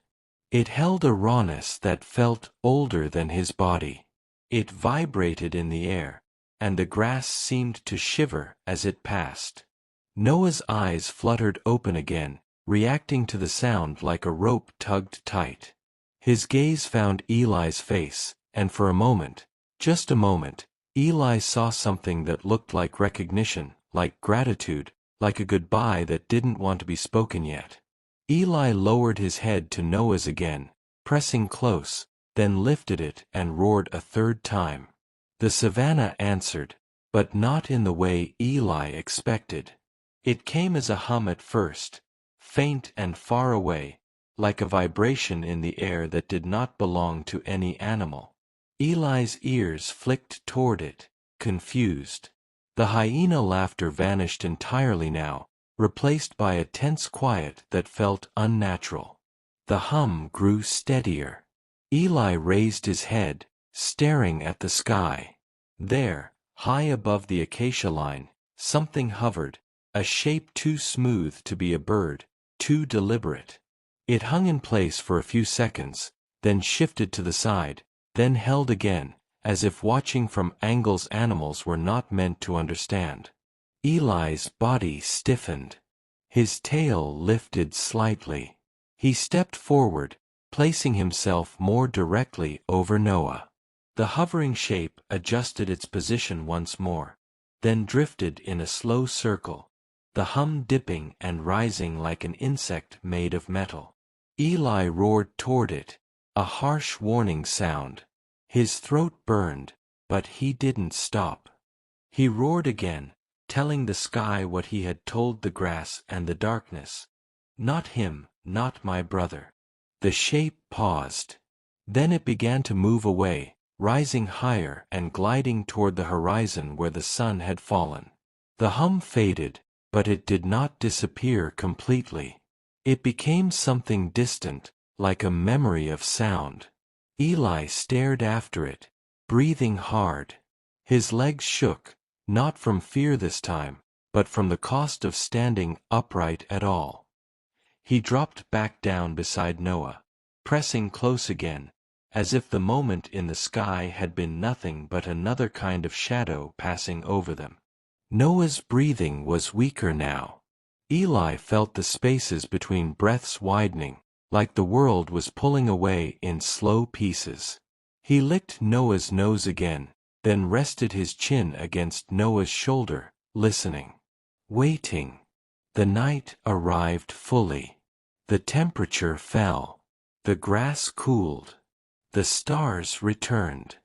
It held a rawness that felt older than his body. It vibrated in the air, and the grass seemed to shiver as it passed. Noah's eyes fluttered open again, reacting to the sound like a rope tugged tight. His gaze found Eli's face, and for a moment, just a moment, Eli saw something that looked like recognition, like gratitude, like a goodbye that didn't want to be spoken yet. Eli lowered his head to Noah's again, pressing close, then lifted it and roared a third time. The savannah answered, but not in the way Eli expected. It came as a hum at first, faint and far away, like a vibration in the air that did not belong to any animal. Eli's ears flicked toward it, confused. The hyena laughter vanished entirely now, replaced by a tense quiet that felt unnatural. The hum grew steadier. Eli raised his head, staring at the sky. There, high above the acacia line, something hovered, a shape too smooth to be a bird, too deliberate. It hung in place for a few seconds, then shifted to the side, then held again, as if watching from angles animals were not meant to understand. Eli's body stiffened. His tail lifted slightly. He stepped forward, placing himself more directly over Noah. The hovering shape adjusted its position once more, then drifted in a slow circle, the hum dipping and rising like an insect made of metal. Eli roared toward it, a harsh warning sound. His throat burned, but he didn't stop. He roared again, telling the sky what he had told the grass and the darkness. Not him, not my brother. The shape paused. Then it began to move away, rising higher and gliding toward the horizon where the sun had fallen. The hum faded, but it did not disappear completely. It became something distant, like a memory of sound. Eli stared after it, breathing hard. His legs shook, not from fear this time, but from the cost of standing upright at all. He dropped back down beside Noah, pressing close again, as if the moment in the sky had been nothing but another kind of shadow passing over them. Noah's breathing was weaker now. Eli felt the spaces between breaths widening, like the world was pulling away in slow pieces. He licked Noah's nose again, then rested his chin against Noah's shoulder, listening. Waiting. The night arrived fully. The temperature fell. The grass cooled. The stars returned.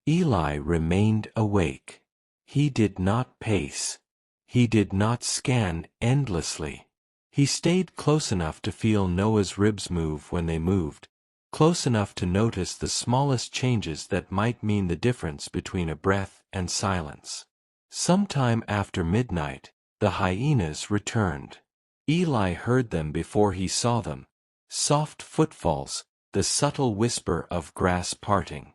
Eli remained awake. He did not pace. He did not scan endlessly. He stayed close enough to feel Noah's ribs move when they moved, close enough to notice the smallest changes that might mean the difference between a breath and silence. Sometime after midnight, the hyenas returned. Eli heard them before he saw them. Soft footfalls, the subtle whisper of grass parting.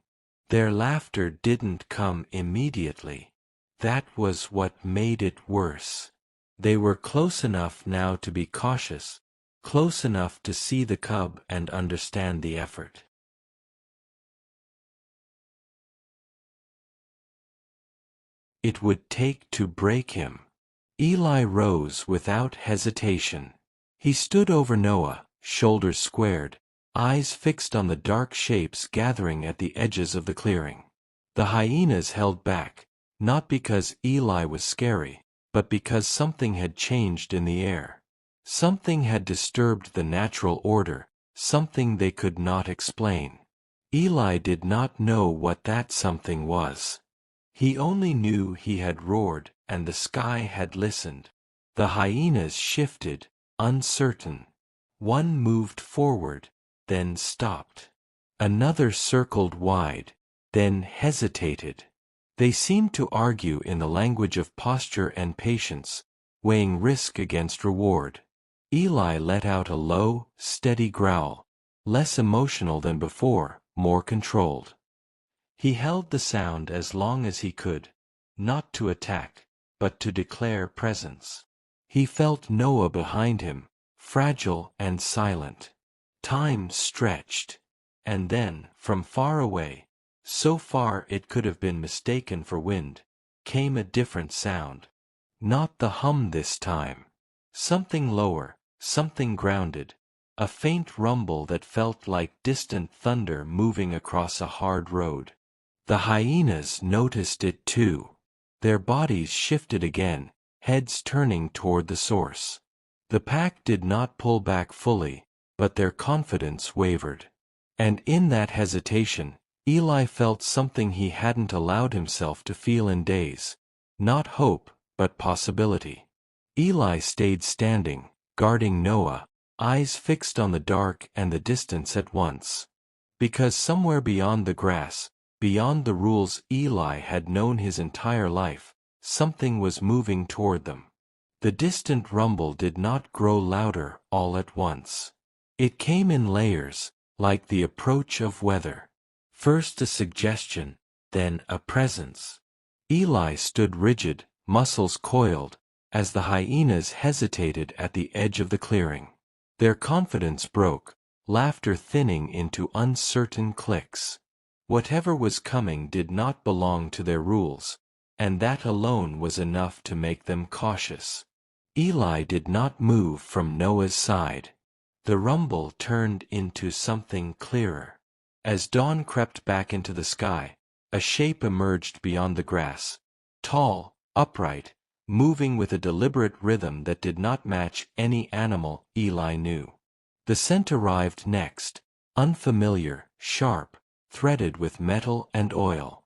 Their laughter didn't come immediately. That was what made it worse. They were close enough now to be cautious, close enough to see the cub and understand the effort. It would take to break him. Eli rose without hesitation. He stood over Noah, shoulders squared, eyes fixed on the dark shapes gathering at the edges of the clearing. The hyenas held back, Not because Eli was scary, but because something had changed in the air. Something had disturbed the natural order, something they could not explain. Eli did not know what that something was. He only knew he had roared, and the sky had listened. The hyenas shifted, uncertain. One moved forward, then stopped. Another circled wide, then hesitated. They seemed to argue in the language of posture and patience, weighing risk against reward. Eli let out a low, steady growl, less emotional than before, more controlled. He held the sound as long as he could, not to attack, but to declare presence. He felt Noah behind him, fragile and silent. Time stretched. And then, from far away, so far it could have been mistaken for wind, came a different sound. Not the hum this time. Something lower, something grounded, a faint rumble that felt like distant thunder moving across a hard road. The hyenas noticed it too. Their bodies shifted again, heads turning toward the source. The pack did not pull back fully, but their confidence wavered. And in that hesitation, Eli felt something he hadn't allowed himself to feel in days. Not hope, but possibility. Eli stayed standing, guarding Noah, eyes fixed on the dark and the distance at once. Because somewhere beyond the grass, beyond the rules Eli had known his entire life, something was moving toward them. The distant rumble did not grow louder all at once. It came in layers, like the approach of weather. First a suggestion, then a presence. Eli stood rigid, muscles coiled, as the hyenas hesitated at the edge of the clearing. Their confidence broke, laughter thinning into uncertain clicks. Whatever was coming did not belong to their rules, and that alone was enough to make them cautious. Eli did not move from Noah's side. The rumble turned into something clearer. As dawn crept back into the sky, a shape emerged beyond the grass, tall, upright, moving with a deliberate rhythm that did not match any animal Eli knew. The scent arrived next, unfamiliar, sharp, threaded with metal and oil.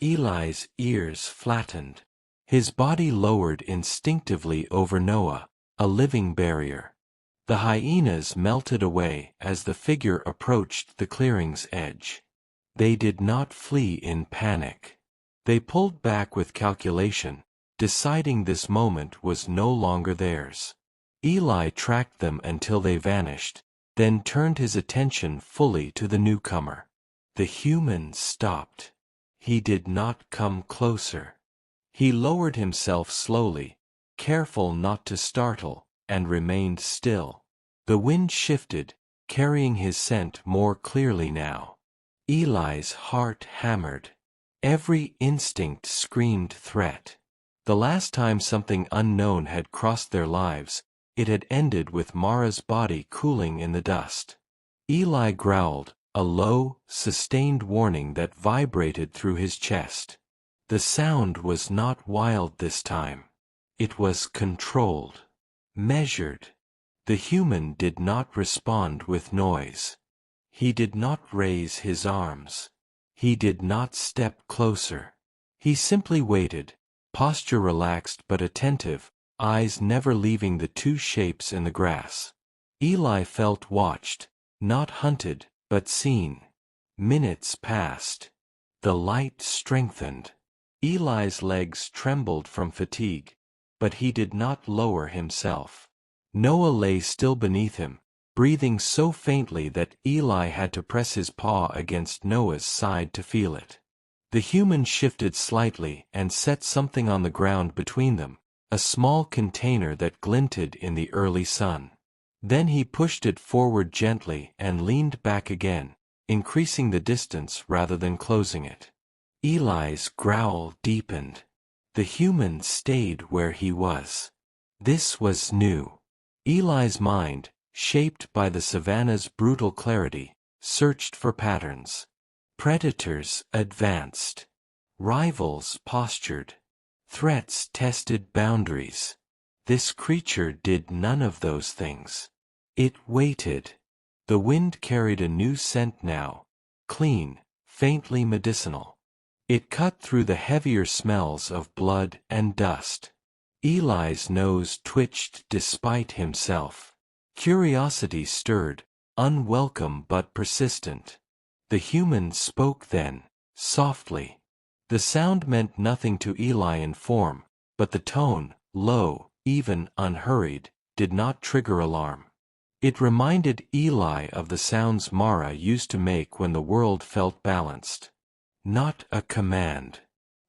Eli's ears flattened. His body lowered instinctively over Noah, a living barrier. The hyenas melted away as the figure approached the clearing's edge. They did not flee in panic. They pulled back with calculation, deciding this moment was no longer theirs. Eli tracked them until they vanished, then turned his attention fully to the newcomer. The human stopped. He did not come closer. He lowered himself slowly, careful not to startle, and remained still. The wind shifted, carrying his scent more clearly now. Eli's heart hammered. Every instinct screamed threat. The last time something unknown had crossed their lives, it had ended with Mara's body cooling in the dust. Eli growled, a low, sustained warning that vibrated through his chest. The sound was not wild this time. It was controlled, measured. The human did not respond with noise. He did not raise his arms. He did not step closer. He simply waited, posture relaxed but attentive, eyes never leaving the two shapes in the grass. Eli felt watched, not hunted, but seen. Minutes passed. The light strengthened. Eli's legs trembled from fatigue, but he did not lower himself. Noah lay still beneath him, breathing so faintly that Eli had to press his paw against Noah's side to feel it. The human shifted slightly and set something on the ground between them, a small container that glinted in the early sun. Then he pushed it forward gently and leaned back again, increasing the distance rather than closing it. Eli's growl deepened. The human stayed where he was. This was new. Eli's mind, shaped by the savannah's brutal clarity, searched for patterns. Predators advanced. Rivals postured. Threats tested boundaries. This creature did none of those things. It waited. The wind carried a new scent now, clean, faintly medicinal. It cut through the heavier smells of blood and dust. Eli's nose twitched despite himself. Curiosity stirred, unwelcome but persistent. The human spoke then, softly. The sound meant nothing to Eli in form, but the tone, low, even unhurried, did not trigger alarm. It reminded Eli of the sounds Mara used to make when the world felt balanced. Not a command.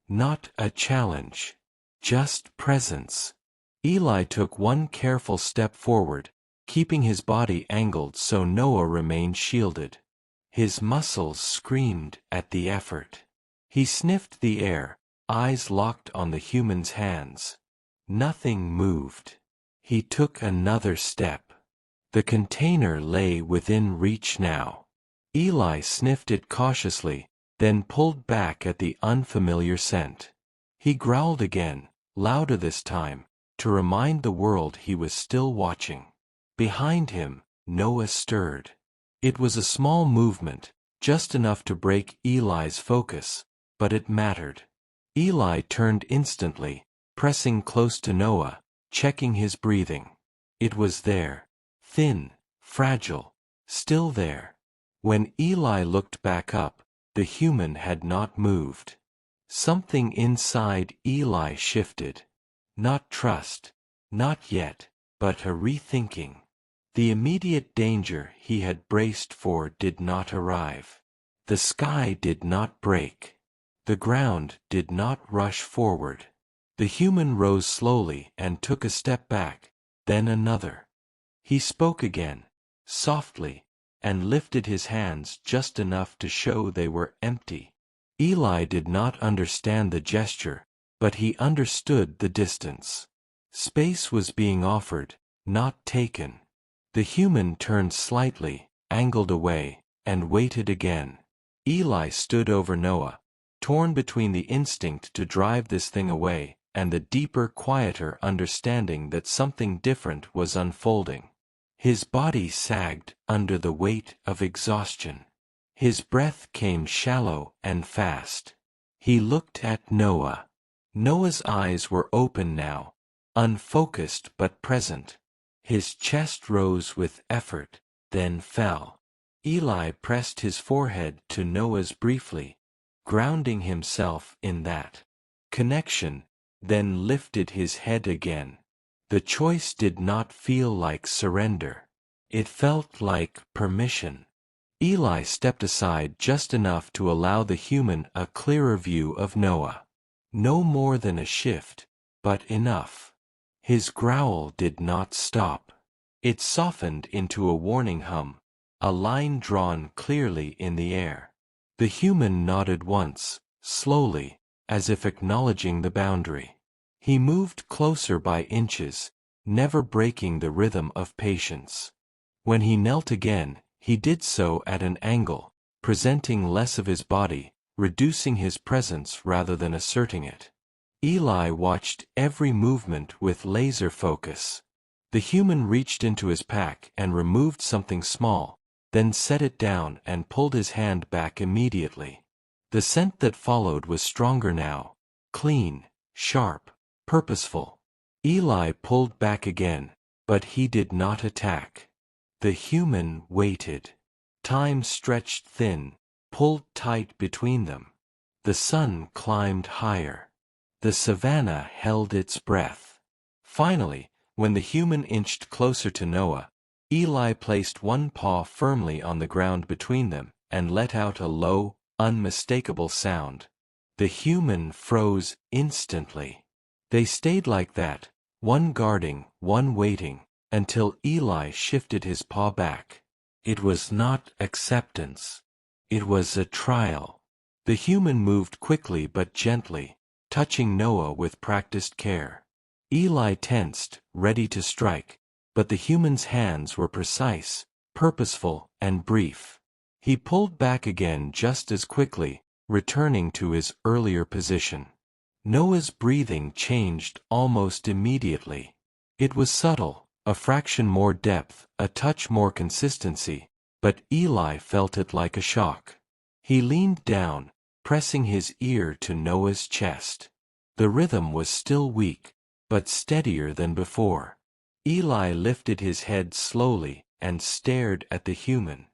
Not a challenge. Just presence. Eli took one careful step forward, keeping his body angled so Noah remained shielded. His muscles screamed at the effort. He sniffed the air, eyes locked on the human's hands. Nothing moved. He took another step. The container lay within reach now. Eli sniffed it cautiously, then pulled back at the unfamiliar scent. He growled again, louder this time, to remind the world he was still watching. Behind him, Noah stirred. It was a small movement, just enough to break Eli's focus, but it mattered. Eli turned instantly, pressing close to Noah, checking his breathing. It was there. Thin, fragile, still there. When Eli looked back up, the human had not moved. Something inside Eli shifted. Not trust, not yet, but a rethinking. The immediate danger he had braced for did not arrive. The sky did not break. The ground did not rush forward. The human rose slowly and took a step back, then another. He spoke again, softly, and lifted his hands just enough to show they were empty. Eli did not understand the gesture, but he understood the distance. Space was being offered, not taken. The human turned slightly, angled away, and waited again. Eli stood over Noah, torn between the instinct to drive this thing away, and the deeper, quieter understanding that something different was unfolding. His body sagged under the weight of exhaustion. His breath came shallow and fast. He looked at Noah. Noah's eyes were open now, unfocused but present. His chest rose with effort, then fell. Eli pressed his forehead to Noah's briefly, grounding himself in that connection, then lifted his head again. The choice did not feel like surrender. It felt like permission. Eli stepped aside just enough to allow the human a clearer view of Noah. No more than a shift, but enough. His growl did not stop. It softened into a warning hum, a line drawn clearly in the air. The human nodded once, slowly, as if acknowledging the boundary. He moved closer by inches, never breaking the rhythm of patience. When he knelt again, he did so at an angle, presenting less of his body, reducing his presence rather than asserting it. Eli watched every movement with laser focus. The human reached into his pack and removed something small, then set it down and pulled his hand back immediately. The scent that followed was stronger now, clean, sharp, purposeful. Eli pulled back again, but he did not attack. The human waited. Time stretched thin, pulled tight between them. The sun climbed higher. The savanna held its breath. Finally, when the human inched closer to Noah, Eli placed one paw firmly on the ground between them and let out a low, unmistakable sound. The human froze instantly. They stayed like that, one guarding, one waiting, until Eli shifted his paw back. It was not acceptance. It was a trial. The human moved quickly but gently, touching Noah with practiced care. Eli tensed, ready to strike, but the human's hands were precise, purposeful, and brief. He pulled back again just as quickly, returning to his earlier position. Noah's breathing changed almost immediately. It was subtle, a fraction more depth, a touch more consistency, but Eli felt it like a shock. He leaned down, pressing his ear to Noah's chest. The rhythm was still weak, but steadier than before. Eli lifted his head slowly and stared at the human.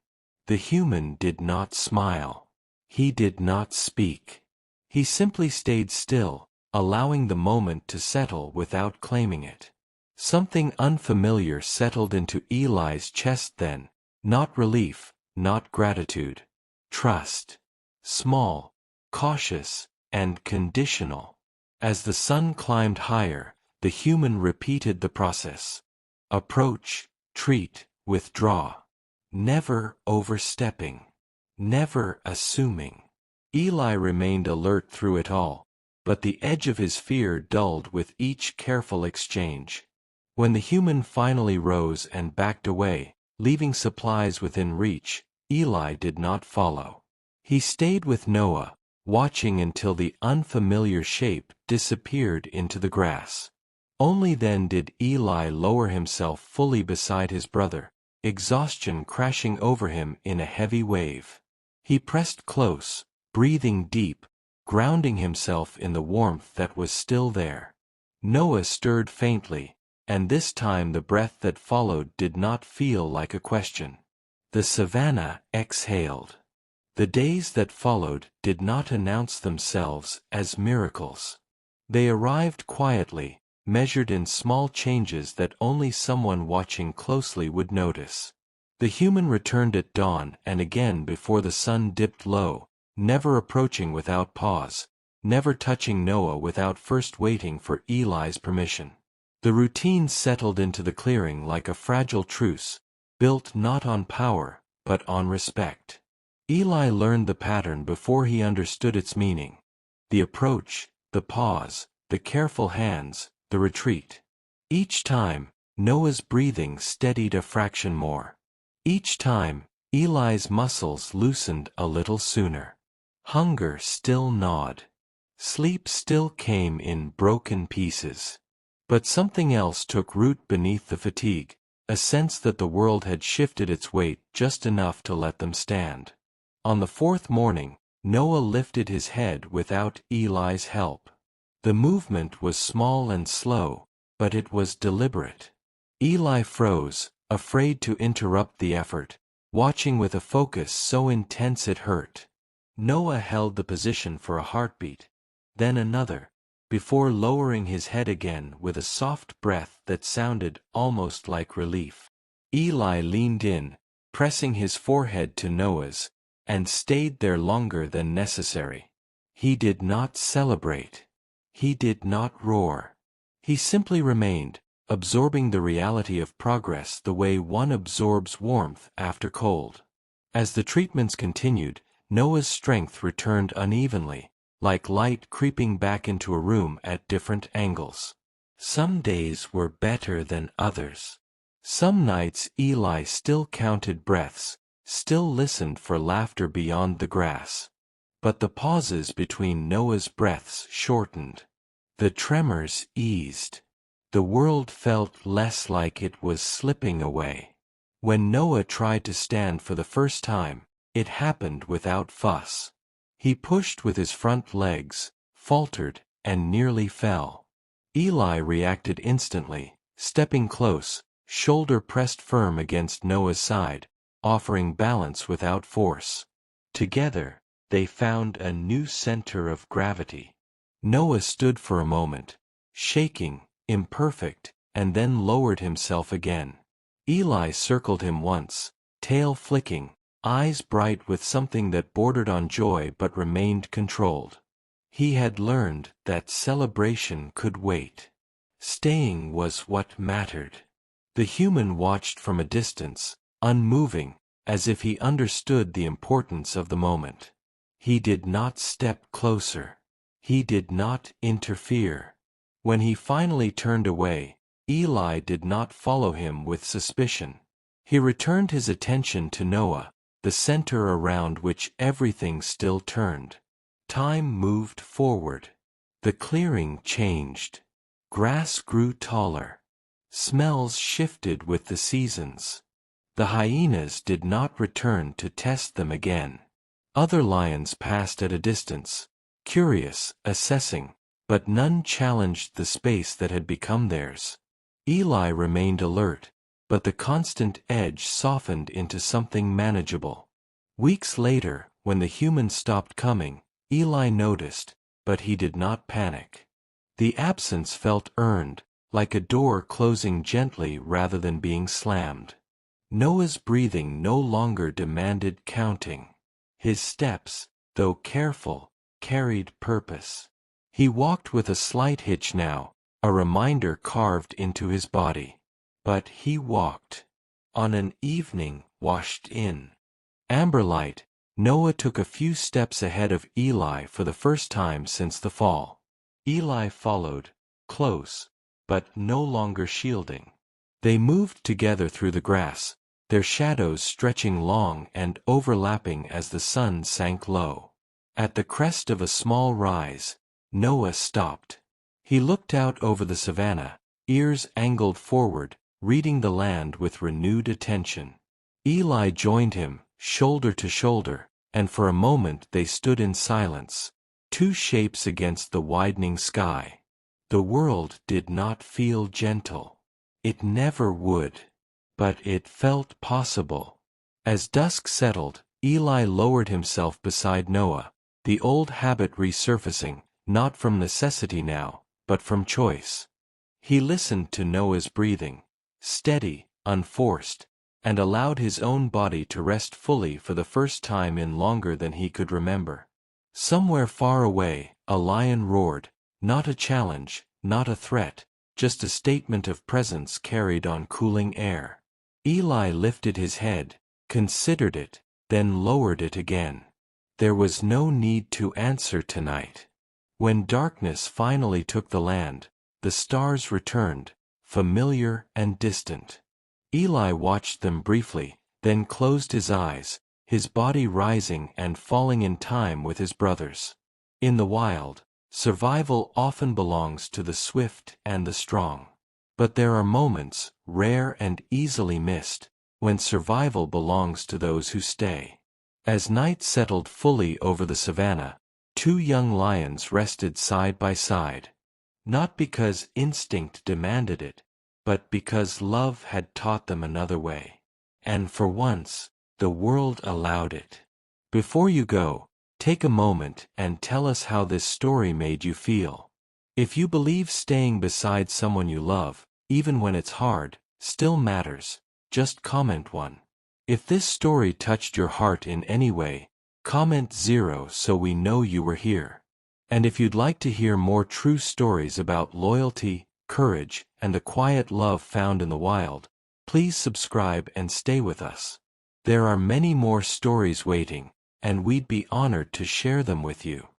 The human did not smile. He did not speak. He simply stayed still, allowing the moment to settle without claiming it. Something unfamiliar settled into Eli's chest then, not relief, not gratitude. Trust. Small, cautious, and conditional. As the sun climbed higher, the human repeated the process. Approach, treat, withdraw. Never overstepping. Never assuming. Eli remained alert through it all, but the edge of his fear dulled with each careful exchange. When the human finally rose and backed away, leaving supplies within reach, Eli did not follow. He stayed with Noah, watching until the unfamiliar shape disappeared into the grass. Only then did Eli lower himself fully beside his brother, exhaustion crashing over him in a heavy wave. He pressed close, breathing deep, grounding himself in the warmth that was still there. Noah stirred faintly, and this time the breath that followed did not feel like a question. The savannah exhaled. The days that followed did not announce themselves as miracles. They arrived quietly, measured in small changes that only someone watching closely would notice. The human returned at dawn and again before the sun dipped low, never approaching without pause, never touching Noah without first waiting for Eli's permission. The routine settled into the clearing like a fragile truce, built not on power, but on respect. Eli learned the pattern before he understood its meaning. The approach, the pause, the careful hands, the retreat. Each time, Noah's breathing steadied a fraction more. Each time, Eli's muscles loosened a little sooner. Hunger still gnawed. Sleep still came in broken pieces. But something else took root beneath the fatigue, a sense that the world had shifted its weight just enough to let them stand. On the fourth morning, Noah lifted his head without Eli's help. The movement was small and slow, but it was deliberate. Eli froze, afraid to interrupt the effort, watching with a focus so intense it hurt. Noah held the position for a heartbeat, then another, before lowering his head again with a soft breath that sounded almost like relief. Eli leaned in, pressing his forehead to Noah's, and stayed there longer than necessary. He did not celebrate. He did not roar. He simply remained, absorbing the reality of progress the way one absorbs warmth after cold. As the treatments continued, Noah's strength returned unevenly, like light creeping back into a room at different angles. Some days were better than others. Some nights Eli still counted breaths, still listened for laughter beyond the grass. But the pauses between Noah's breaths shortened. The tremors eased. The world felt less like it was slipping away. When Noah tried to stand for the first time, it happened without fuss. He pushed with his front legs, faltered, and nearly fell. Eli reacted instantly, stepping close, shoulder pressed firm against Noah's side, offering balance without force. Together, they found a new center of gravity. Noah stood for a moment, shaking, imperfect, and then lowered himself again. Eli circled him once, tail flicking, eyes bright with something that bordered on joy but remained controlled. He had learned that celebration could wait. Staying was what mattered. The human watched from a distance, unmoving, as if he understood the importance of the moment. He did not step closer. He did not interfere. When he finally turned away, Eli did not follow him with suspicion. He returned his attention to Noah, the center around which everything still turned. Time moved forward. The clearing changed. Grass grew taller. Smells shifted with the seasons. The hyenas did not return to test them again. Other lions passed at a distance, curious, assessing, but none challenged the space that had become theirs. Eli remained alert, but the constant edge softened into something manageable. Weeks later, when the humans stopped coming, Eli noticed, but he did not panic. The absence felt earned, like a door closing gently rather than being slammed. Noah's breathing no longer demanded counting. His steps, though careful, carried purpose. He walked with a slight hitch now, a reminder carved into his body. But he walked. On an evening washed in amberlight, Noah took a few steps ahead of Eli for the first time since the fall. Eli followed, close, but no longer shielding. They moved together through the grass, their shadows stretching long and overlapping as the sun sank low. At the crest of a small rise, Noah stopped. He looked out over the savanna, ears angled forward, reading the land with renewed attention. Eli joined him, shoulder to shoulder, and for a moment they stood in silence, two shapes against the widening sky. The world did not feel gentle. It never would. But it felt possible. As dusk settled, Eli lowered himself beside Noah, the old habit resurfacing, not from necessity now, but from choice. He listened to Noah's breathing, steady, unforced, and allowed his own body to rest fully for the first time in longer than he could remember. Somewhere far away, a lion roared, not a challenge, not a threat, just a statement of presence carried on cooling air. Eli lifted his head, considered it, then lowered it again. There was no need to answer tonight. When darkness finally took the land, the stars returned, familiar and distant. Eli watched them briefly, then closed his eyes, his body rising and falling in time with his brothers. In the wild, survival often belongs to the swift and the strong. But there are moments, rare and easily missed, when survival belongs to those who stay. As night settled fully over the savanna, two young lions rested side by side. Not because instinct demanded it, but because love had taught them another way. And for once, the world allowed it. Before you go, take a moment and tell us how this story made you feel. If you believe staying beside someone you love, even when it's hard, still matters, just comment 1. If this story touched your heart in any way, comment 0 so we know you were here. And if you'd like to hear more true stories about loyalty, courage, and the quiet love found in the wild, please subscribe and stay with us. There are many more stories waiting, and we'd be honored to share them with you.